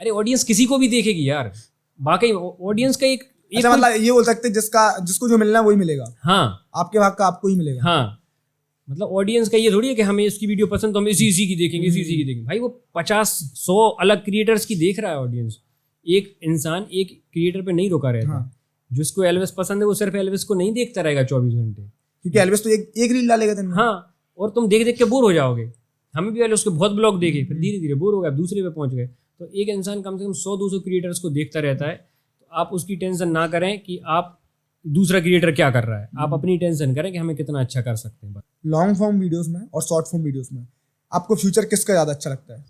अरे ऑडियंस किसी को भी देखेगी यार, वाकई ऑडियंस का एक अच्छा, मतलब ये बोल सकते जिसको जो मिलना है वही मिलेगा। हाँ आपके भाग का आपको ही मिलेगा। हाँ मतलब ऑडियंस का ये थोड़ी है कि हमें इसकी वीडियो पसंद तो हम इसी की देखेंगे, इसी की देखेंगे। भाई वो 50-100 अलग क्रिएटर्स की देख रहा है ऑडियंस। एक इंसान एक क्रिएटर पे नहीं रुका रहता। हाँ। जिसको एल्विस पसंद है वो सिर्फ एल्विस को नहीं देखता रहेगा 24 घंटे, क्योंकि एल्विस तो एक रील डालेगा दिन में। हाँ, और तुम देख देख के बोर हो जाओगे। हमें भी पहले उसके बहुत ब्लॉग देखे, फिर धीरे धीरे बोर हो गया, दूसरे पे पहुंच गए। तो एक इंसान कम से कम 100-200 क्रिएटर्स को देखता रहता है। तो आप उसकी टेंशन ना करें कि आप दूसरा क्रिएटर क्या कर रहा है, आप अपनी टेंशन करें कि हमें कितना अच्छा कर सकते हैं। लॉन्ग फॉर्म वीडियोस में और शॉर्ट फॉर्म वीडियोस में आपको फ्यूचर किसका ज़्यादा अच्छा लगता है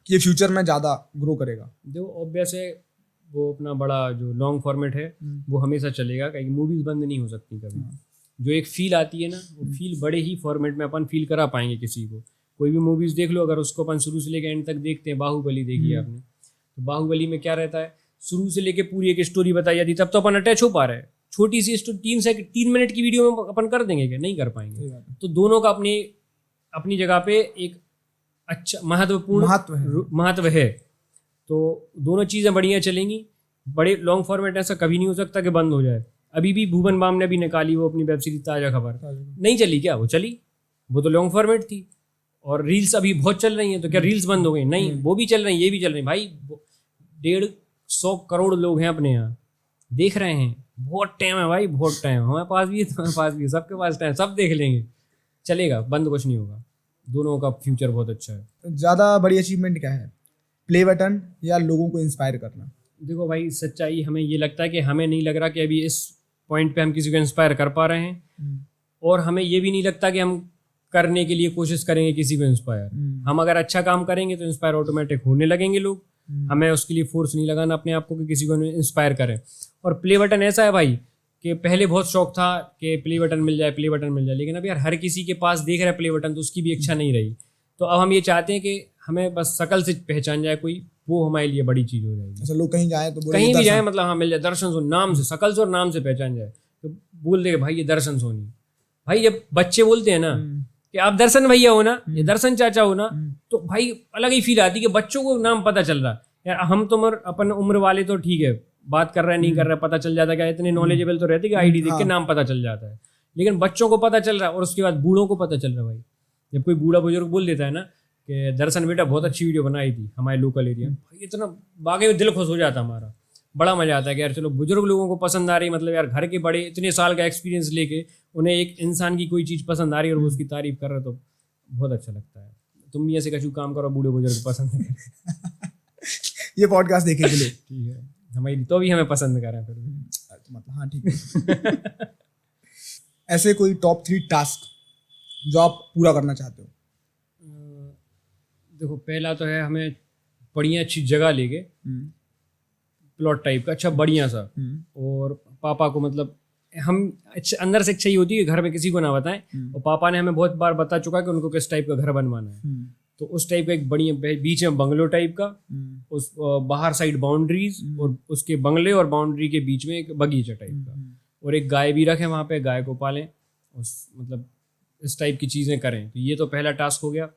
कि ये फ्यूचर में ज़्यादा ग्रो करेगा? देखो ऑब्वियस है वो अपना बड़ा जो लॉन्ग फॉर्मेट है वो हमेशा चलेगा, क्योंकि मूवीज बंद नहीं हो सकती कभी। जो एक फील आती है ना, वो फील बड़े ही फॉर्मेट में अपन फील करा पाएंगे किसी को। कोई भी मूवीज देख लो, अगर उसको अपन शुरू से लेकर एंड तक देखते हैं, बाहुबली देखी है आपने, तो बाहुबली में क्या रहता है, शुरू से लेके पूरी एक स्टोरी बताई जाती है, तब तो अपन अटैच हो पा रहे हैं। छोटी सी 3 मिनट की वीडियो में अपन कर देंगे क्या? नहीं कर पाएंगे। तो दोनों का अपनी जगह पे एक अच्छा महत्वपूर्ण महत्व है। तो दोनों चीज़ें बढ़िया चलेंगी। बड़े लॉन्ग फॉर्मेट ऐसा कभी नहीं हो सकता कि बंद हो जाए। अभी भी भुवन बाम ने भी निकाली वो अपनी वेब सीरीज ताज़ा खबर, नहीं चली क्या? वो चली, वो तो लॉन्ग फॉर्मेट थी। और रील्स अभी बहुत चल रही हैं, तो क्या रील्स बंद हो गई? नहीं, वो भी चल रही हैं, ये भी चल रही हैं भाई। 150 करोड़ लोग हैं अपने यहाँ, देख रहे हैं। बहुत टाइम है भाई, बहुत टाइम। हमारे पास भी है, तुम्हारे पास भी है, सबके पास टाइम, सब देख लेंगे, चलेगा, बंद कुछ नहीं होगा। दोनों का फ्यूचर बहुत अच्छा है। ज़्यादा बड़ी अचीवमेंट क्या है, प्ले बटन या लोगों को इंस्पायर करना? देखो भाई, सच्चाई हमें ये लगता है कि हमें नहीं लग रहा कि अभी इस पॉइंट पे हम किसी को इंस्पायर कर पा रहे हैं, और हमें ये भी नहीं लगता कि हम करने के लिए कोशिश करेंगे किसी को इंस्पायर। हम अगर अच्छा काम करेंगे तो इंस्पायर ऑटोमेटिक होने लगेंगे लोग। हमें उसके लिए फोर्स नहीं लगाना अपने आप को कि किसी को इंस्पायर करें। और प्ले बटन ऐसा है भाई कि पहले बहुत शौक था कि प्ले बटन मिल जाए, प्ले बटन मिल जाए, लेकिन अब यार हर किसी के पास देख रहा है प्ले बटन, तो उसकी भी इच्छा नहीं रही। तो अब हम ये चाहते हैं कि हमें बस शकल से पहचान जाए कोई, वो हमारे लिए बड़ी चीज़ हो जाएगी। अच्छा, लोग कहीं जाए तो बोले कहीं भी दर्शन। जाए, मतलब हाँ मिल जाए, दर्शन सोनी, नाम से, शकल से और नाम से पहचान जाए, तो बोल दे भाई ये दर्शन सोनी। भाई जब बच्चे बोलते हैं ना कि आप दर्शन भैया हो ना, ये दर्शन चाचा हो ना, तो भाई अलग ही फील आती है कि बच्चों को नाम पता चल रहा है। यार हम तो अपन उम्र वाले तो ठीक है, बात कर रहे हैं, नहीं कर रहे, पता चल जाता है, क्या इतने नॉलेजेबल तो रहते कि आईडी देख के नाम पता चल जाता है। लेकिन बच्चों को पता चल रहा है, और उसके बाद बूढ़ों को पता चल रहा है। भाई जब कोई बूढ़ा बुजुर्ग बोल देता है ना कि दर्शन बेटा बहुत अच्छी वीडियो बनाई थी हमारे लोकल एरिया में, भाई इतना बाकी में दिल खुश हो जाता हमारा, बड़ा मजा आता है कि यार चलो बुजुर्ग लोगों को पसंद आ रही, मतलब यार घर के बड़े इतने साल का एक्सपीरियंस लेके उन्हें एक इंसान की कोई चीज़ पसंद आ रही है और वो उसकी तारीफ कर रहे, तो बहुत अच्छा लगता है। तुम भी ऐसे कछु काम करो, बूढ़े बुजुर्ग पसंद है। ये पॉडकास्ट देखे के लिए ठीक है, हमारी तो भी हमें पसंद कर रहे हैं फिर भी। मतलब हाँ ठीक है। ऐसे कोई टॉप 3 टास्क जो आप पूरा करना चाहते हो? देखो, पहला तो है हमें बढ़िया अच्छी जगह लेके, प्लॉट टाइप का अच्छा बढ़िया सा, और पापा को मतलब हम अंदर से इच्छा ही होती है कि घर में किसी को ना बताएं, और पापा ने हमें बहुत बार बता चुका है कि उनको किस टाइप का घर बनवाना है। तो उस टाइप का एक बढ़िया बीच में बंगलो टाइप का, उस बाहर साइड बाउंड्रीज, और उसके बंगले और बाउंड्री के बीच में एक बगीचा टाइप का, और एक गाय भी रखें वहाँ पे, गाय को पालें, उस मतलब इस टाइप की चीज़ें करें। तो ये तो पहला टास्क हो गया।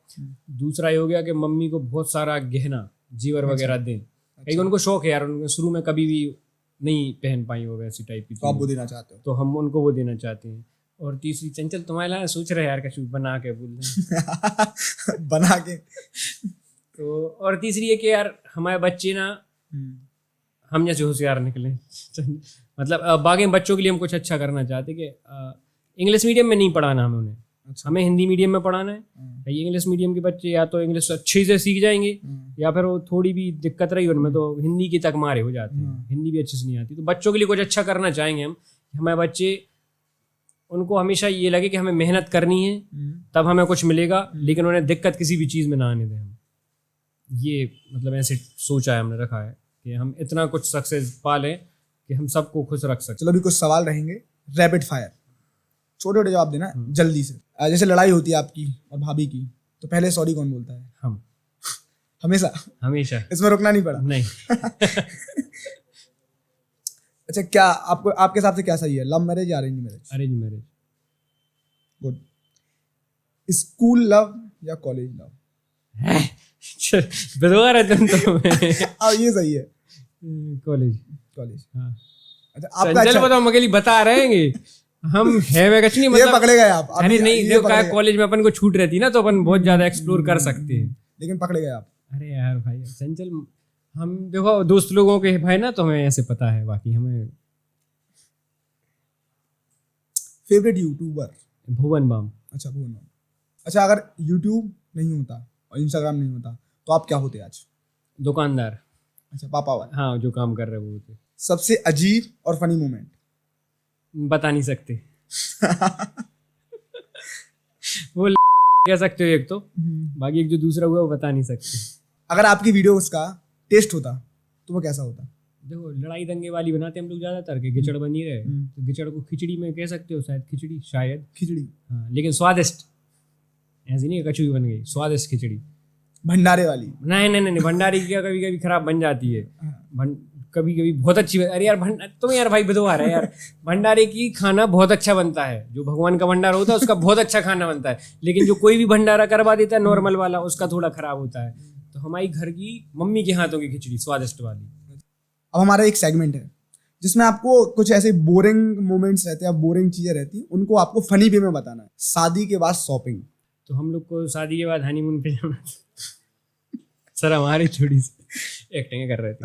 दूसरा ये हो गया कि मम्मी को बहुत सारा गहना जीवर वगैरह दें। कहीं उनको शौक है यार, उनको शुरू में कभी भी नहीं पहन पाई वो वैसी टाइप की, तो आप वो देना चाहते हो? तो हम उनको वो देना चाहते हैं। और तीसरी, चंचल तुम्हारे लिए सोच रहे यार कछु बना के बोल रहे बना के। तो और तीसरी है कि यार हमारे बच्चे ना हम जैसे होशियार निकले। मतलब बाकी बच्चों के लिए हम कुछ अच्छा करना चाहते कि इंग्लिश मीडियम में नहीं पढ़ाना हमें उन्हें, हमें हिंदी मीडियम में पढ़ाना है। इंग्लिश मीडियम के बच्चे या तो इंग्लिश अच्छे से सीख जाएंगे, या फिर वो थोड़ी भी दिक्कत रही उनमें तो हिंदी की तक मारे हो जाते हैं, हिंदी भी अच्छे से नहीं आती। तो बच्चों के लिए कुछ अच्छा करना चाहेंगे हम, हमारे बच्चे, उनको हमेशा ये लगे कि हमें मेहनत करनी है तब हमें कुछ मिलेगा, लेकिन उन्हें दिक्कत किसी भी चीज़ में ना आने दें हम। ये मतलब ऐसे सोचा है, हमने रखा है कि हम इतना कुछ सक्सेस पा लें कि हम सबको खुश रख सकें। चलो अभी कुछ सवाल रहेंगे, रैपिड फायर, छोटे छोटे जवाब देना जल्दी से। जैसे लड़ाई होती है आपकी और भाभी की, तो पहले सॉरी कौन बोलता है? हम। हमेशा? हमेशा। इसमें रुकना नहीं पड़ा? नहीं। अच्छा, क्या आपको, आपके हिसाब से क्या सही है, लव मैरिज या arrange marriage? Arrange marriage. Good. School love या कॉलेज लव? बेरोगा रहे तुम तो। अब ये सही है, कॉलेज। कॉलेज। हाँ। अच्छा, आपका चल बताओ, हम अकेली बता रहेंगे, हम है वे कुछ नहीं, मतलब ये पकड़े गए आप। अरे नहीं, देखो क्या कॉलेज में अपन को छूट रहती है ना, तो अपन बहुत ज्यादा एक्सप्लोर कर सकते हैं, लेकिन पकड़े गए आप। अरे यार भाई चंचल, हम देखो दोस्त लोगों के भाई ना, तो हमें ऐसे पता है, बाकी हमें। Favourite YouTuber? भुवन बाम। अच्छा, भुवन बाम। अच्छा, अगर यूट्यूब नहीं होता और इंस्टाग्राम नहीं होता तो आप क्या होते आज? दुकानदार। अच्छा, पापा वाले। हाँ, जो काम कर रहे वो होते। सबसे अजीब और फनी मोमेंट? बता नहीं सकते। वो कह सकते हो एक तो, बाकी एक जो दूसरा हुआ वो बता नहीं सकते। अगर आपकी वीडियो का टेस्ट होता तो वो कैसा होता? देखो, लड़ाई दंगे वाली बनाते हम लोग ज्यादातर, के गिचड़ बन ही रहे, तो गिचड़ को खिचड़ी में कह सकते हो, शायद खिचड़ी, शायद खिचड़ी। हाँ, लेकिन स्वादिष्ट, ऐसी नहीं कचू भी बन गई, स्वादिष्ट खिचड़ी। भंडारे वाली? नहीं नहीं नहीं, भंडारी की कभी कभी खराब बन जाती है, कभी कभी बहुत अच्छी। अरे यार तुम यार भाई बदवा रहे यार, भंडारे की खाना बहुत अच्छा बनता है, जो भगवान का भंडारा होता है उसका बहुत अच्छा खाना बनता है, लेकिन जो कोई भी भंडारा करवा देता है नॉर्मल वाला, उसका थोड़ा खराब होता है। तो हमारी घर की मम्मी के हाथों की खिचड़ी स्वादिष्ट वाली। अब हमारा एक सेगमेंट है जिसमें आपको कुछ ऐसे बोरिंग मोमेंट्स रहते हैं, बोरिंग चीजें रहती हैं, उनको आपको फनी वे में बताना है। शादी के बाद शॉपिंग, तो हम लोग को शादी के बाद हनीमून पे जाना था। सर हमारी थोड़ी सी एक्टिंग कर रहे थे,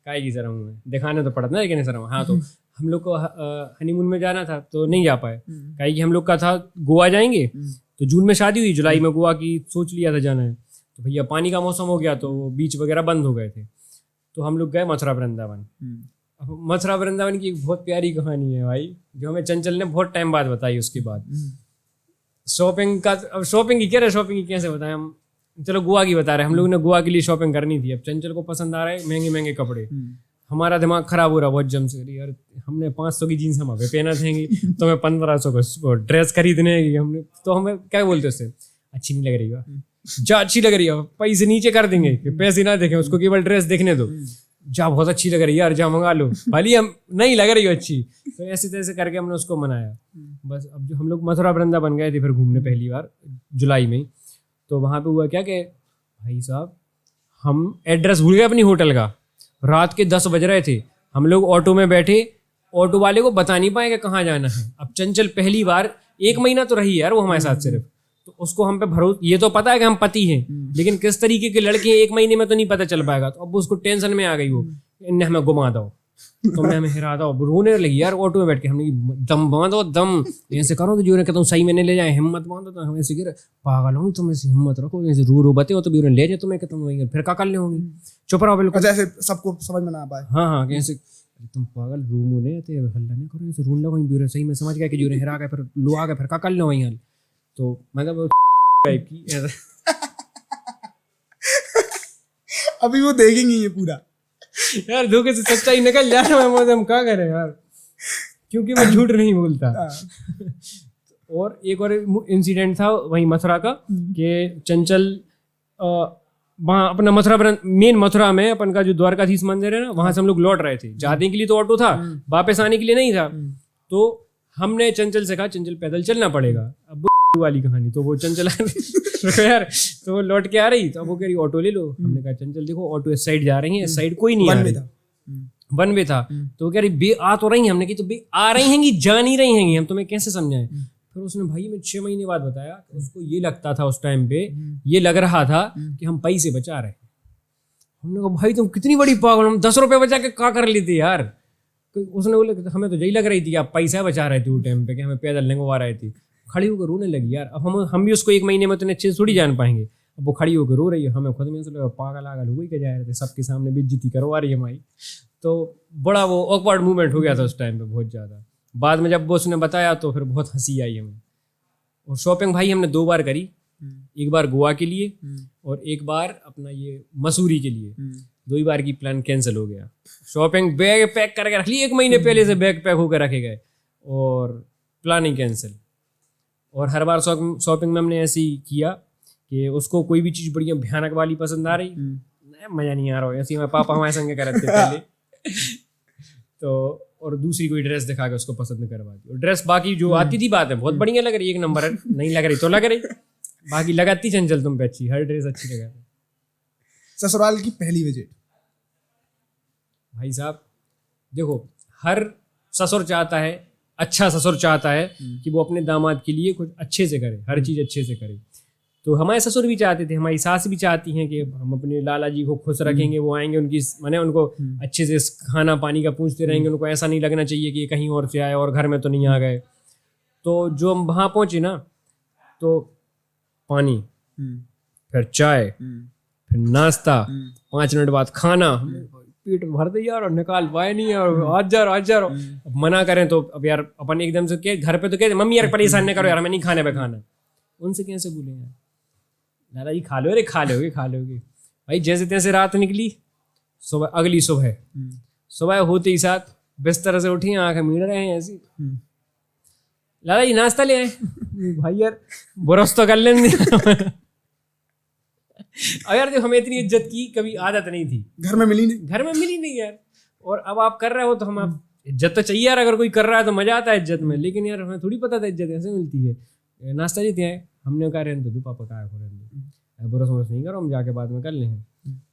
काय की सर हमें दिखाने तो पड़ता ना, लेकिन सर हाँ तो हम लोग को हनीमून में जाना था तो नहीं जा पाए, काहे कि हम लोग का था गोवा जाएंगे, तो जून में शादी हुई, जुलाई में गोवा की सोच लिया था जाना है, तो भैया पानी का मौसम हो गया तो बीच वगैरह बंद हो गए थे, तो हम लोग गए मथुरा वृंदावन। अब मथुरा वृंदावन की एक बहुत प्यारी कहानी है भाई, जो हमें चंचल ने बहुत टाइम बाद बताई। उसके बाद शॉपिंग का, अब शॉपिंग की कह रहे, शॉपिंग की कैसे बताएं हम, चलो गोवा की बता रहे हैं। हम लोग ने गोवा के लिए शॉपिंग करनी थी, अब चंचल को पसंद आ रहा है महंगे महंगे कपड़े, हमारा दिमाग खराब हो रहा बहुत जम से, यार हमने 500 की जीन्स हम अभी पहना देंगे तो हमें 1500 को ड्रेस खरीदने की, हमने तो हमें क्या बोलते उससे, अच्छी नहीं लग रही है जा, अच्छी लग रही है, पैसे नीचे कर देंगे कि पैसे ना देखें उसको, केवल ड्रेस देखने दो, जा बहुत अच्छी लग रही है यार, जा मंगा लो, भले हम नहीं लग रही हो अच्छी, तो ऐसे तैसे करके हमने उसको मनाया। बस अब जो हम लोग मथुरा वृंदावन गए थे फिर घूमने पहली बार जुलाई में, तो वहाँ पे हुआ क्या कि भाई साहब हम एड्रेस भूल गए अपनी होटल का, रात के 10 बज रहे थे, हम लोग ऑटो में बैठे, ऑटो वाले को बता नहीं पाए कि कहाँ जाना है। अब चंचल पहली बार, 1 महीना तो रही यार वो हमारे साथ सिर्फ, तो उसको हम पे भरोसा, ये तो पता है कि हम पति हैं, लेकिन किस तरीके के लड़के हैं 1 महीने में तो नहीं पता चल पाएगा, तो अब उसको टेंशन में आ गई, वो इन्हें हमें घुमा दो, तो मैं हमें हिरा दो, रोने लगी यार ऑटो में बैठ के। हमने दम बांधो, दम ऐसे करो तो जो कहता हूँ सही में ले जाए, हिम्मत बांधो, तो हमें ऐसे गिर पागल होंगी तुम, ऐसी हिम्मत रखो, ऐसे रू बते हो तो भी ले जाए तुम्हें, कहता हूँ फिर का कर ले होंगी, चुप रहो बिल्कुल, जैसे सबको समझ में ना आ पाए। हाँ कैसे तुम पागल रूम ने थे, हल्ला नहीं करो, ऐसे रूम लो वहीं ब्यूरो, सही में समझ गया कि जो हिरा गए, फिर लो आ गए, फिर का कर लो वहीं हाल, तो मतलब टाइप की अभी वो देखेंगे ये पूरा यार, धोखे से सच्चाई निकल जा रहा है, हम क्या करें यार, क्योंकि मैं झूठ नहीं बोलता। और एक और इंसिडेंट था वहीं मथुरा का, कि चंचल वहाँ अपना मथुरा, मेन मथुरा में अपन का जो द्वारकाधीश मंदिर है ना, वहां से हम लोग लौट रहे थे, जाने के लिए तो ऑटो था, वापस आने के लिए नहीं था, तो हमने चंचल से कहा चंचल पैदल चलना पड़ेगा। अब वाली कहानी, तो वो चंचल यार, तो वो लौट के आ रही, तो अब वो कह रही ऑटो ले लो, हमने कहा चंचल देखो ऑटो इस साइड जा रही है, इस साइड कोई नहीं आ रही, वन वे था, तो वो कह रही बे आ तो रही है, हमने की तो बे आ रही हैंगी, जा नहीं रही हैंगी, हम तुम्हें कैसे समझाएं। फिर उसने भाई में 6 महीने बाद बताया, उसको ये लगता था उस टाइम पे, ये लग रहा था कि हम पैसे बचा रहे हैं। हमने कहा भाई तुम कितनी बड़ी पागल, हम 10 रुपए बचा के क्या कर लेते यार। उसने बोले हमें तो यही लग रही थी आप पैसा बचा रहे थे उस टाइम पे, कि हमें पैदल लंगवा रहे थे। खड़ी होकर रोने लगी यार। अब हम भी उसको 1 महीने में इतने अच्छे से थोड़ी जान पाएंगे। अब वो खड़ी होकर रो रही है, हमें खुद में से लगा पागल आगल हो गई क्या, जा रहे थे सबके सामने बेइज्जती करवा रही है हमारी। तो बड़ा वो ऑकवर्ड मूवमेंट हो गया था उस टाइम पे बहुत ज़्यादा। बाद में जब वो उसने बताया तो फिर बहुत हंसी आई हमें। और शॉपिंग भाई हमने 2 बार करी, एक बार गोवा के लिए और एक बार अपना ये मसूरी के लिए। 2 ही बार की प्लान कैंसिल हो गया। शॉपिंग बैग पैक करके रख ली, 1 महीने पहले से बैग पैक होकर रखे गए और प्लानिंग कैंसिल। और हर बार शॉपिंग में हमने ऐसे ही किया कि उसको कोई भी चीज़ बढ़िया भयानक वाली पसंद आ रही, मज़ा नहीं आ रहा हो, ऐसे ही पापा हमारे संग कर रहे थे पहले तो और दूसरी कोई ड्रेस दिखा के उसको पसंद करवा दी। और ड्रेस बाकी जो आती थी बात है बहुत बढ़िया लग रही, 1 नंबर, नहीं लग रही तो लग रही, बाकी लगाती चंचल तुम पे अच्छी, हर ड्रेस अच्छी लगा। ससुराल की पहली विजिट भाई साहब देखो, हर ससुर चाहता है, अच्छा ससुर चाहता है कि वो अपने दामाद के लिए कुछ अच्छे से करे, हर चीज़ अच्छे से करे। तो हमारे ससुर भी चाहते थे, हमारी सास भी चाहती हैं कि हम अपने लाला जी को खुश रखेंगे, वो आएंगे उनकी माने उनको अच्छे से खाना पानी का पूछते रहेंगे, उनको ऐसा नहीं लगना चाहिए कि कहीं और से आए और घर में तो नहीं आ गए। तो जो हम वहाँ पहुँचे ना, तो पानी, फिर चाय, फिर नाश्ता, 5 मिनट बाद खाना, पेट भर दे यार और निकाल पाए नहीं यार, आज जा अब मना करें तो अब यार अपन एकदम से क्या, घर पे तो कहते मम्मी यार परेशान नहीं करो यार, हमें नहीं खाने पे खाना, उनसे कैसे बोले यार, लाला जी खा लो, अरे खा लोगे भाई। जैसे तैसे रात निकली, सुबह अगली सुबह होते ही साथ बिस्तर से उठी, आंखें मीड़ रहे हैं ऐसी, लाला जी नाश्ता ले आए भाई यार बरस तो कर लेंगे अब यार देखो हमें इतनी इज्जत की कभी आदत नहीं थी, घर में मिली नहीं यार। और अब आप कर रहे हो तो हम आप इज्जत तो चाहिए यार, अगर कोई कर रहा है तो मजा आता है इज्जत में, लेकिन यार हमें थोड़ी पता था इज्जत ऐसे मिलती है। नाश्ता देते हैं, हमने कहा रहने दो पापा का बरस नहीं करो, हम जाके बाद में कर लेंगे।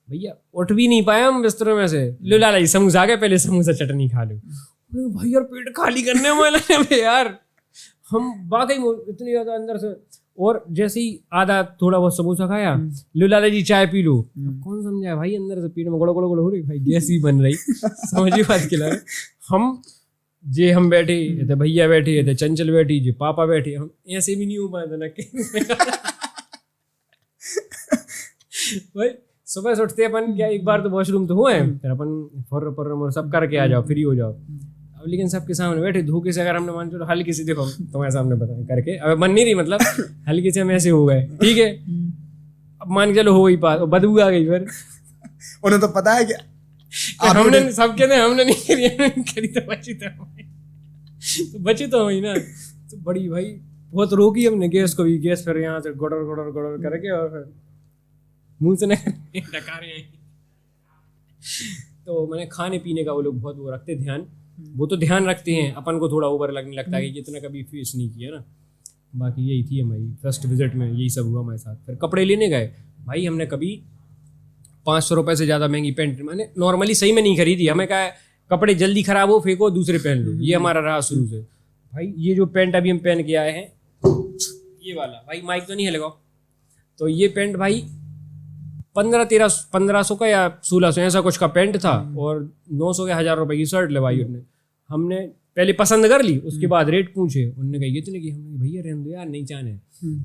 भैया उठ भी नहीं पाए हम बिस्तरों में से, लो लाला जी समोसा आ गए, पहले समोसा चटनी खा लो। भाई यार पेट खाली करने वाला है यार, हम वाकई इतनी ज़्यादा अंदर से और जैसे ही आधा थोड़ा बहुत समोसा खाया, लो लाला जी चाय पी लो। अब कौन समझाया भाई, अंदर से पेट में गुड़ गुड़ गुड़ हो रही भाई, गैस ही बन रही। समझिए बात के लाए हम बैठे थे, भैया बैठे थे, चंचल बैठी, जे पापा बैठे, हम ऐसे भी नहीं हो पाए थे ना। भाई सुबह से उठते अपन क्या, एक बार तो वॉशरूम तो हुए, फिर अपन फर सब करके आ जाओ, फ्री हो जाओ। अब लेकिन सबके सामने बैठे धोखे से, अगर हमने मान चलो हल्की से, देखो तुम्हारे सामने बताएं करके, अब बन नहीं रही, मतलब हल्की से हम ऐसे हो गए, ठीक है। अब मान के चलो हो ही पास, बदबू आ गई, फिर उन्हें तो पता है कि हमने सबके ने हमने नहीं करी तो बची तो हुई ना। तो बड़ी भाई बहुत रोकी हमने गैस को भी, गैस फिर यहाँ से गड़र गड़र गड़र करके और फिर मुंह से नहीं डका रहे हैं। तो मैंने खाने पीने का वो लोग बहुत वो रखते ध्यान, वो तो ध्यान रखते हैं, अपन को थोड़ा ओवर लगने लगता है कि इतना कभी फेस नहीं किया ना। बाकी यही थी हमारी फर्स्ट विजिट में, यही सब हुआ हमारे साथ। फिर कपड़े लेने गए भाई, हमने कभी 500 रुपये से ज़्यादा महंगी पैंट मैंने नॉर्मली सही में नहीं खरीदी। हमें कहा कपड़े जल्दी खराब हो फेंको, दूसरे पहन लो, ये हमारा रहा शुरू से। भाई ये जो पैंट अभी हम पहन के आए हैं, ये वाला भाई, माइक तो नहीं है लगाओ, तो ये पैंट भाई 1500 का या 1600 ऐसा कुछ का पैंट था, और 900 या 1000 रुपए की शर्ट लगवाई उन्होंने। हमने पहले पसंद कर ली, उसके बाद रेट पूछे, उन्होंने कहा इतने की, हमने भैया रहने दो यार, नहीं चाहने।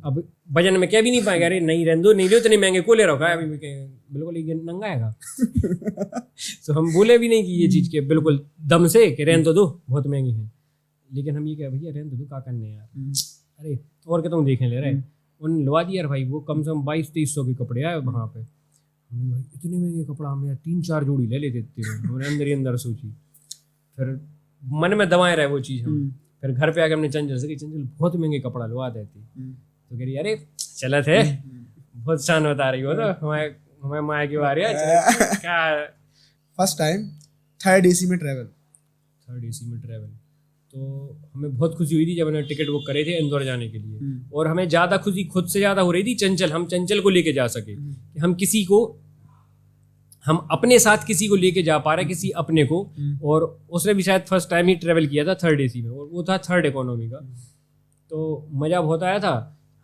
अब वजन में क्या भी नहीं पाएगा, अरे नहीं रहने दो, नहीं लो इतने महंगे को ले रखा है, अभी बिल्कुल ये नंगा है। तो हम बोले भी नहीं कि ये चीज़ के बिल्कुल दम से कि रहने दो बहुत महंगी है, लेकिन हम ये कह भैया रहने दो, क्या करने यार, अरे और क्या तुम देखें ले रहे। उन्होंने लवा दिया यार भाई, वो कम से कम 2200-2300 के कपड़े आए वहाँ पे। भाई इतने महंगे कपड़ा, हम यार 3-4 जोड़ी ले लेते थे। हमने अंदर ही अंदर सोची, फिर मन में दबाए रहे वो चीज़ हम। फिर घर पे आके हमने चंचल से कि चंचल बहुत महंगे कपड़ा लवा देती, तो कह रही अरे चला थे, बहुत शान बता रही हो, तो हमें माया की बारी है क्या। फर्स्ट टाइम थर्ड एसी में ट्रैवल, तो हमें बहुत खुशी हुई थी जब हमने टिकट बुक करे थे इंदौर जाने के लिए। और हमें ज़्यादा खुशी खुद से ज़्यादा हो रही थी हम चंचल को लेके जा सके, कि हम अपने साथ किसी को लेके जा पा रहे, किसी अपने को। और उसने भी शायद फर्स्ट टाइम ही ट्रेवल किया था थर्ड एसी में, और वो था थर्ड इकोनॉमी का। तो मज़ा बहुत आया था।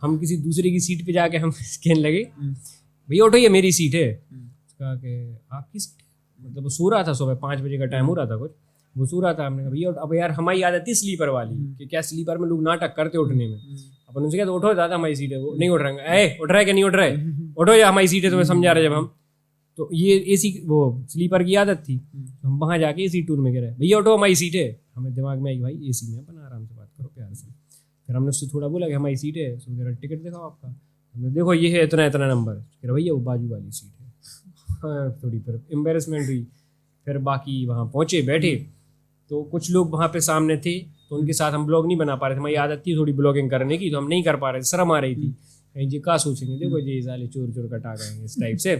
हम किसी दूसरे की सीट पे जाके हम कहने लगे भैया उठो, ये मेरी सीट है। कहा कि आपकी सीट, मतलब वो सो रहा था, सुबह 5 बजे का टाइम हो रहा था कुछ, वो सो रहा था। हमने कहा भैया अब यार हमारी आदत थी स्लीपर वाली, कि क्या स्लीपर में लोग नाटक करते उठने में। अपन उनसे कहते उठो दादा हमारी सीट है, वो नहीं उठ रहे, उठ रहा है कि नहीं उठ रहा है, उठो या हमारी सीट है, तुम्हें समझा रहे जब हम। तो ये एसी वो स्लीपर की आदत थी, तो हम वहाँ जाके एसी टूर में कह रहे भैया उठो हमारी सीट है। हमें दिमाग में आई भाई एसी में अपन आराम से बात करो प्यार से। फिर हमने उससे थोड़ा बोला कि हमारी सीट है, तो कह रहा टिकट दिखाओ आपका। हमने देखो ये है इतना इतना नंबर, कह रहा भैया वो बाजू वाली सीट है। हाँ थोड़ी फिर एम्बेरसमेंट हुई। फिर बाकी वहाँ पहुँचे बैठे, तो कुछ लोग वहाँ पे सामने थे, तो उनके साथ हम ब्लॉग नहीं बना पा रहे थे। हमारी आदत थी थोड़ी ब्लॉगिंग करने की, तो हम नहीं कर पा रहे थे, शर्म आ रही थी, कहीं जी क्या सोचेंगे, देखो ये साले चोर कटा गए इस टाइप से,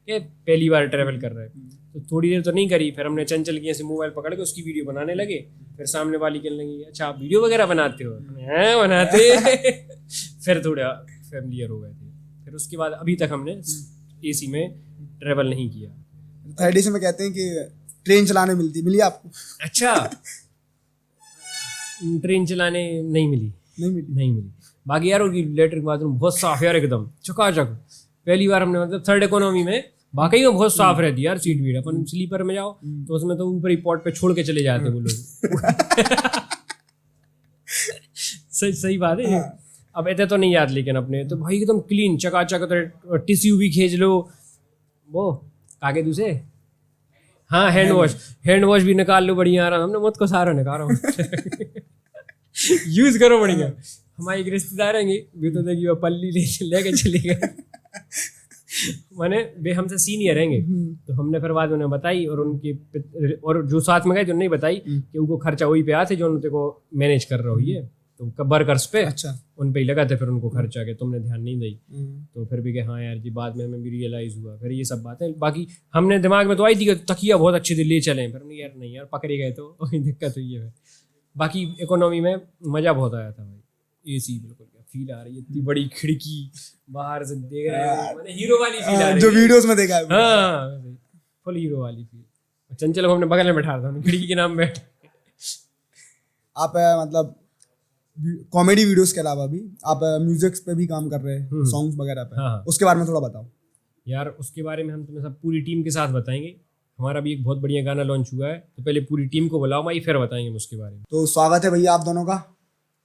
ये पहली बार ट्रैवल कर रहे हैं। तो थोड़ी देर तो नहीं करी, फिर हमने चंचल की ऐसे मोबाइल पकड़ के उसकी वीडियो बनाने लगे। फिर सामने वाली कहने लगी अच्छा आप वीडियो वगैरह बनाते हो? हैं बनाते। फिर थोड़ा फैमिलियर हो गए थे। फिर उसके बाद अभी तक हमने एसी में ट्रैवल नहीं किया। थर्ड एसी में कहते हैं कि ट्रेन चलाने मिली आपको? अच्छा ट्रेन चलाने नहीं मिली। बाकी यार उनकी लेटरिन बाथरूम बहुत साफ यार, एकदम चकाचक। पहली बार हमने मतलब थर्ड इकोनॉमी में वाकई में बहुत साफ रहती है यार सीट वीट। अपन स्लीपर में जाओ तो उसमें तो ऊपर ही पॉट पे छोड़ के चले जाते वो लोग। सही बात है। अब ऐसे तो नहीं याद, लेकिन अपने तो भाई एकदम क्लीन चकाचक, तो टिश्यू भी खींच लो, वो आगे दूसरे हाँ हैंड वॉश भी निकाल लो बढ़िया आराम। हमने मत को सारा निकाल यूज करो बढ़िया। हमारे एक रिश्तेदार हैं भी तो देखिए वो पल्ली लेके चले गए। मैंने वे हमसे सीनियर रहेंगे, तो हमने फिर बाद उन्हें बताई, और उनके और जो साथ में गए तो नहीं बताई कि उनको खर्चा वही पे आते जो उनको मैनेज कर रहा हो ये, तो वर्कर्स पे अच्छा उन पे ही लगा थे। फिर उनको खर्चा के तुमने ध्यान नहीं दी, तो फिर भी कहा हाँ यार जी, बाद में हमें भी रियलाइज हुआ फिर ये सब बातें। बाकी हमने दिमाग में तो आई थी कि तकिया बहुत अच्छे से ले चलें, फिर यार नहीं यार पकड़े गए तो दिक्कत हुई है। बाकी इकोनॉमी में मज़ा बहुत आया था भाई। एसी बिल्कुल फील आ रही है, इतनी बड़ी खिड़की, बाहर से देख रहे हैं, मैंने हीरो वाली फील आ रही है जो वीडियोस में देखा है। हाँ फुल हीरो वाली फील। चंचल को हमने बगल में बैठा था, खिड़की के नाम बैठ। आप मतलब कॉमेडी वीडियोस के अलावा भी आप म्यूजिक पे भी काम कर रहे हैं, सॉन्ग्स वगैरह पे। हाँ। उसके बारे में थोड़ा बताओ यार। उसके बारे में हम तुम्हें सब पूरी टीम के साथ बताएंगे। हमारा भी एक बहुत बढ़िया गाना लॉन्च हुआ है, तो पहले पूरी टीम को बुलाओ भाई, फिर बताएंगे हम उसके बारे में। तो स्वागत है भैया आप दोनों का।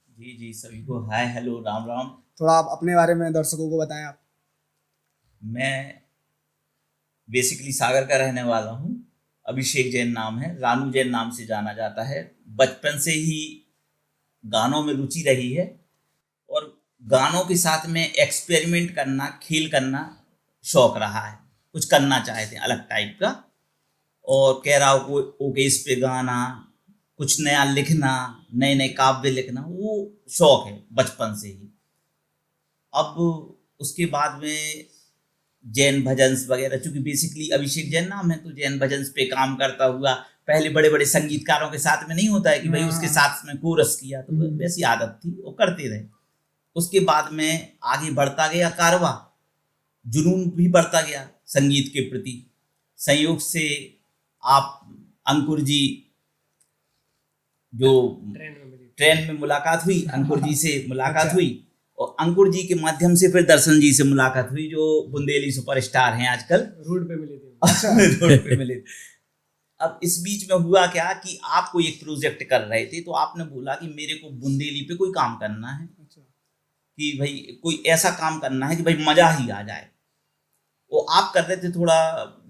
जी जी, सभी को हाय हेलो राम राम। थोड़ा आप अपने बारे में दर्शकों को बताएं आप। मैं बेसिकली सागर का रहने वाला हूँ। अभिषेक जैन नाम है, रानू जैन नाम से जाना जाता है। बचपन से ही गानों में रुचि रही है और गानों के साथ में एक्सपेरिमेंट करना, खेल करना शौक रहा है। कुछ करना चाहते हैं अलग टाइप का, और कह रहा हो ओके इस पे गाना, कुछ नया लिखना, नए नए काव्य लिखना, वो शौक है बचपन से ही। अब उसके बाद में जैन भजन्स वगैरह, चूंकि बेसिकली अभिषेक जैन नाम है तो जैन भजन्स पे काम करता हुआ। पहले बड़े बड़े संगीतकारों के साथ में नहीं होता है कि भाई उसके साथ में कोरस किया, तो वैसी आदत थी, वो करते रहे। उसके बाद में आगे बढ़ता गया कारवा, जुनून भी बढ़ता गया संगीत के प्रति। संयोग से आप अंकुर जी, जो ट्रेन में मुलाकात हुई, अंकुर जी से मुलाकात हुई, और अंकुर जी के माध्यम से फिर दर्शन जी से मुलाकात हुई, जो बुंदेली सुपरस्टार हैं आजकल। रोड पे मिले थे। रोड पे मिले थे। अब इस बीच में हुआ क्या कि आप कोई एक प्रोजेक्ट कर रहे थे, तो आपने बोला कि मेरे को बुंदेली पे कोई काम करना है, कि भाई कोई ऐसा काम करना है कि भाई मजा ही आ जाए। वो आप कर रहे थे थोड़ा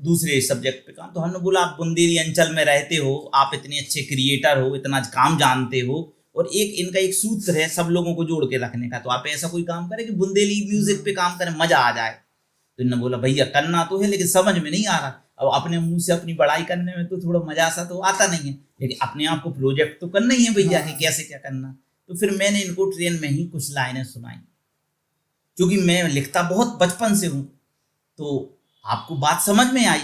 दूसरे सब्जेक्ट पे काम, तो हमने बोला आप बुंदेली अंचल में रहते हो, आप इतने अच्छे क्रिएटर हो, इतना काम जानते हो, और एक इनका एक सूत्र है सब लोगों को जोड़ के रखने का, तो आप ऐसा कोई काम करें कि बुंदेली म्यूजिक पे काम करें, मजा आ जाए। तो इन्होंने बोला भैया करना तो है, लेकिन समझ में नहीं आ रहा। अब अपने मुंह से अपनी बड़ाई करने में तो थोड़ा मजा सा तो आता नहीं है, लेकिन अपने आप को प्रोजेक्ट तो करना ही है भैया कि कैसे क्या करना। तो फिर मैंने इनको ट्रेन में ही कुछ लाइनें सुनाई। क्योंकि मैं लिखता बहुत बचपन से हूँ, तो आपको बात समझ में आई।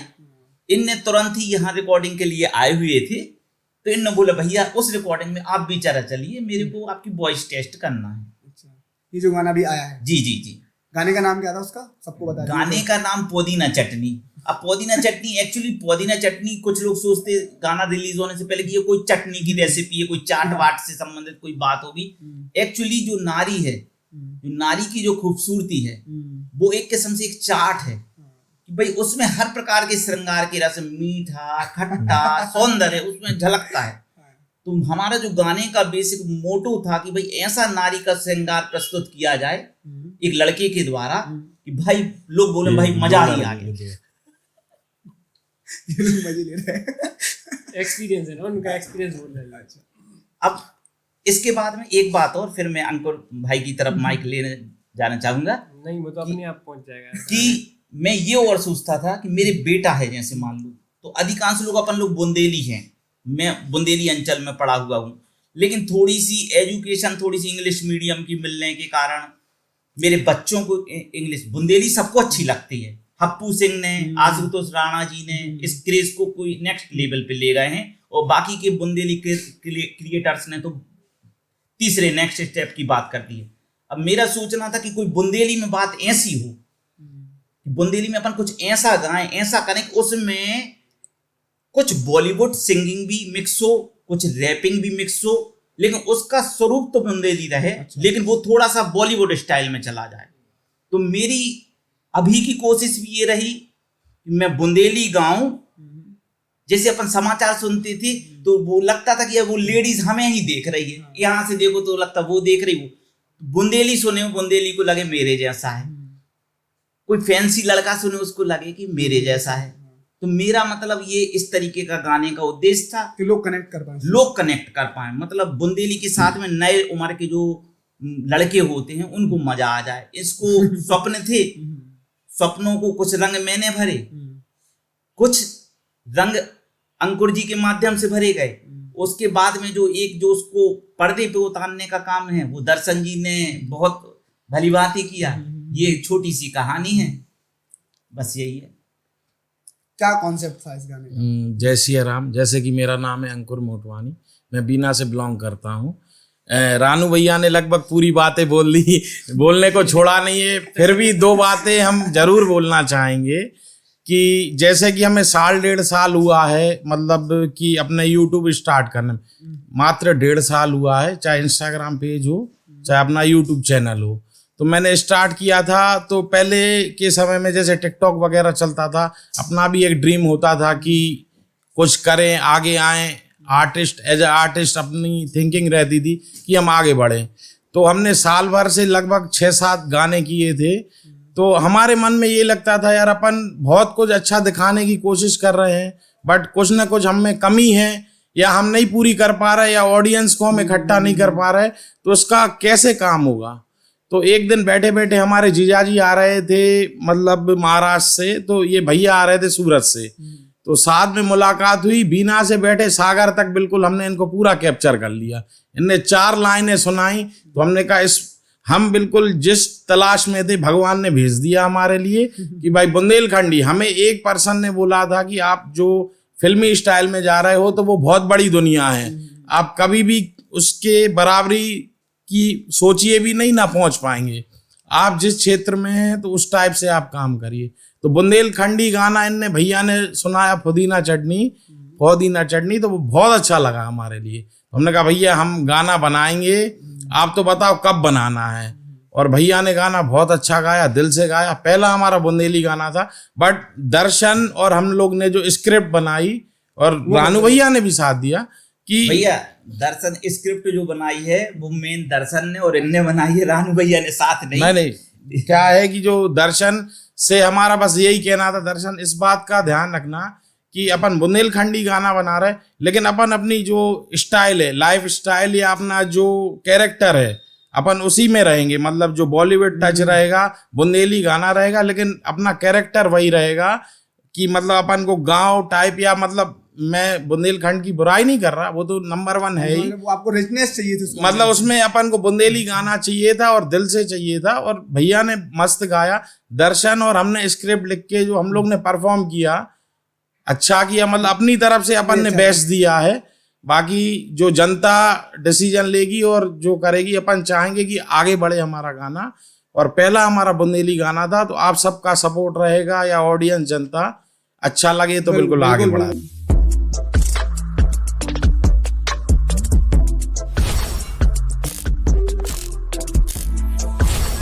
इनने तुरंत ही यहाँ रिकॉर्डिंग के लिए आए हुए थे, तो इनने बोला भैया उस रिकॉर्डिंग में आप भी चला चलिए, मेरे को आपकी वॉइस टेस्ट करना है। अच्छा, ये जो गाना भी आया है। जी जी जी। गाने का नाम क्या था उसका, सबको बता दीजिए। गाने का नाम पुदीना चटनी। अब पुदीना चटनी, एक्चुअली पुदीना चटनी कुछ लोग सोचते गाना रिलीज होने से पहले कि ये कोई चटनी की रेसिपी है, कोई चाट वाट से संबंधित कोई बात होगी। एक्चुअली जो नारी है, जो नारी की जो खूबसूरती है, वो एक किस्म से एक चाट है कि भाई उसमें हर प्रकार के श्रृंगार की रस, मीठा, खट्टा, सौंदर्य उसमें झलकता है। तो हमारा जो गाने का बेसिक मोटो था कि भाई ऐसा नारी का श्रृंगार प्रस्तुत किया जाए एक लड़के के द्वारा कि भाई लोग बोले भाई मजा ही आ गया। मजे ले रहे हैं। एक्सपीरियंस है ना, उनका एक्सपीरियंस बोल रहे हैं। अब इसके बाद में एक बात और, फिर मैं अंकुर भाई की तरफ माइक लेने जाना चाहूंगा। नहीं, वो तो अपने आप पहुंच जाएगा। कि मैं ये और सोचता था कि मेरे बेटा है, जैसे मान लो, तो अधिकांश लोग अपन लोग बुंदेली हैं, मैं बुंदेली अंचल में पढ़ा हुआ हूँ, लेकिन थोड़ी सी एजुकेशन, थोड़ी सी इंग्लिश मीडियम की मिलने के कारण मेरे बच्चों को इंग्लिश, बुंदेली सबको अच्छी लगती है। हप्पू सिंह ने, आशुतोष राणा जी ने इस क्रेज को कोई नेक्स्ट लेवल पे ले गए हैं, और बाकी के बुंदेली क्रिएटर्स ने तो तीसरे नेक्स्ट स्टेप की बात कर दी है। अब मेरा सोचना था कि कोई बुंदेली में बात ऐसी हो, बुंदेली में अपन कुछ ऐसा गाएं, ऐसा करें कि उसमें कुछ बॉलीवुड सिंगिंग भी मिक्स हो, कुछ रैपिंग भी मिक्स हो, लेकिन उसका स्वरूप तो बुंदेली रहे। अच्छा। लेकिन वो थोड़ा सा बॉलीवुड स्टाइल में चला जाए। तो मेरी अभी की कोशिश भी ये रही कि मैं बुंदेली गाऊं। जैसे अपन समाचार सुनते थे तो वो लगता था कि वो लेडीज हमें ही देख रही है, यहां से देखो तो लगता वो देख रही हो। बुंदेली सुने, बुंदेली को लगे मेरे जैसा है, कोई फैंसी लड़का सुने उसको लगे कि मेरे जैसा है। तो मेरा मतलब ये इस तरीके का गाने का उद्देश्य था कि लोग कनेक्ट कर पाए, मतलब बुंदेली के साथ में नए उम्र के जो लड़के होते हैं उनको मजा आ जाए। इसको स्वप्न थे, स्वप्नों को कुछ रंग मैंने भरे, कुछ रंग अंकुर जी के माध्यम से भरे गए। उसके बाद में जो उसको पर्दे पे उतारने का काम है वो दर्शन जी ने बहुत भली बात ही किया। ये छोटी सी कहानी है, बस यही है। क्या कॉन्सेप्ट था इस गाने का? जय सिया राम। जैसे कि मेरा नाम है अंकुर मोटवानी, मैं बीना से बिलोंग करता हूँ। रानू भैया ने लगभग पूरी बातें बोल ली, बोलने को छोड़ा नहीं है, फिर भी दो बातें हम जरूर बोलना चाहेंगे कि जैसे कि हमें 1.5 साल हुआ है, मतलब कि अपने यूट्यूब स्टार्ट करने में मात्र 1.5 साल हुआ है, चाहे इंस्टाग्राम पेज हो चाहे अपना यूट्यूब चैनल हो। तो मैंने स्टार्ट किया था, तो पहले के समय में जैसे टिकटॉक वगैरह चलता था, अपना भी एक ड्रीम होता था कि कुछ करें, आगे आएँ, आर्टिस्ट एज ए आर्टिस्ट अपनी थिंकिंग रहती थी कि हम आगे बढ़ें। तो हमने साल भर से लगभग 6-7 गाने किए थे। तो हमारे मन में ये लगता था यार अपन बहुत कुछ अच्छा दिखाने की कोशिश कर रहे हैं, बट कुछ ना कुछ हम में कमी है, या हम नहीं पूरी कर पा रहे, या ऑडियंस को हम इकट्ठा नहीं कर पा रहे, तो उसका कैसे काम होगा। तो एक दिन बैठे बैठे हमारे जीजाजी आ रहे थे, मतलब महाराष्ट्र से, तो ये भैया आ रहे थे सूरत से, तो साथ में मुलाकात हुई, बीना से बैठे सागर तक बिल्कुल हमने इनको पूरा कैप्चर कर लिया। इनने 4 लाइनें सुनाई, तो हमने कहा हम बिल्कुल जिस तलाश में थे भगवान ने भेज दिया हमारे लिए कि भाई बुंदेलखंडी। हमें एक पर्सन ने बोला था कि आप जो फिल्मी स्टाइल में जा रहे हो तो वो बहुत बड़ी दुनिया है, आप कभी भी उसके बराबरी की सोचिए भी नहीं, ना पहुंच पाएंगे। आप जिस क्षेत्र में हैं तो उस टाइप से आप काम करिए। तो बुंदेलखंडी गाना इनने भैया ने सुनाया, पुदीना चटनी, तो वो बहुत अच्छा लगा हमारे लिए। हमने कहा भैया हम गाना बनाएंगे, आप तो बताओ कब बनाना है। और भैया ने गाना बहुत अच्छा गाया, दिल से गाया। पहला हमारा बुंदेली गाना था, बट दर्शन और हम लोग ने जो स्क्रिप्ट बनाई, और रानू भैया ने भी साथ दिया कि भैया दर्शन स्क्रिप्ट जो बनाई है वो मेन दर्शन ने, और इनने बनाई है रानू भैया ने, साथ नहीं। क्या है कि जो दर्शन से हमारा बस यही कहना था, दर्शन इस बात का ध्यान रखना कि अपन बुंदेलखंडी गाना बना रहे, लेकिन अपन अपनी जो स्टाइल है, लाइफ स्टाइल या अपना जो कैरेक्टर है, अपन उसी में रहेंगे। मतलब जो बॉलीवुड टच रहेगा, बुंदेली गाना रहेगा, लेकिन अपना कैरेक्टर वही रहेगा कि मतलब अपन को गांव टाइप, या मतलब मैं बुंदेलखंड की बुराई नहीं कर रहा, वो तो नंबर 1 है ही, वो आपको रिचनेस चाहिए थी, मतलब उसमें अपन को बुंदेली गाना चाहिए था और दिल से चाहिए था। और भैया ने मस्त गाया, दर्शन और हमने स्क्रिप्ट लिख के जो हम लोग ने परफॉर्म किया, अच्छा किया, मतलब अपनी तरफ से अपन ने बेस्ट दिया है। बाकी जो जनता डिसीजन लेगी और जो करेगी, अपन चाहेंगे कि आगे बढ़े हमारा गाना। और पहला हमारा बुंदेली गाना था, तो आप सबका सपोर्ट रहेगा, या ऑडियंस जनता अच्छा लगे तो बिल्कुल आगे बढ़ा।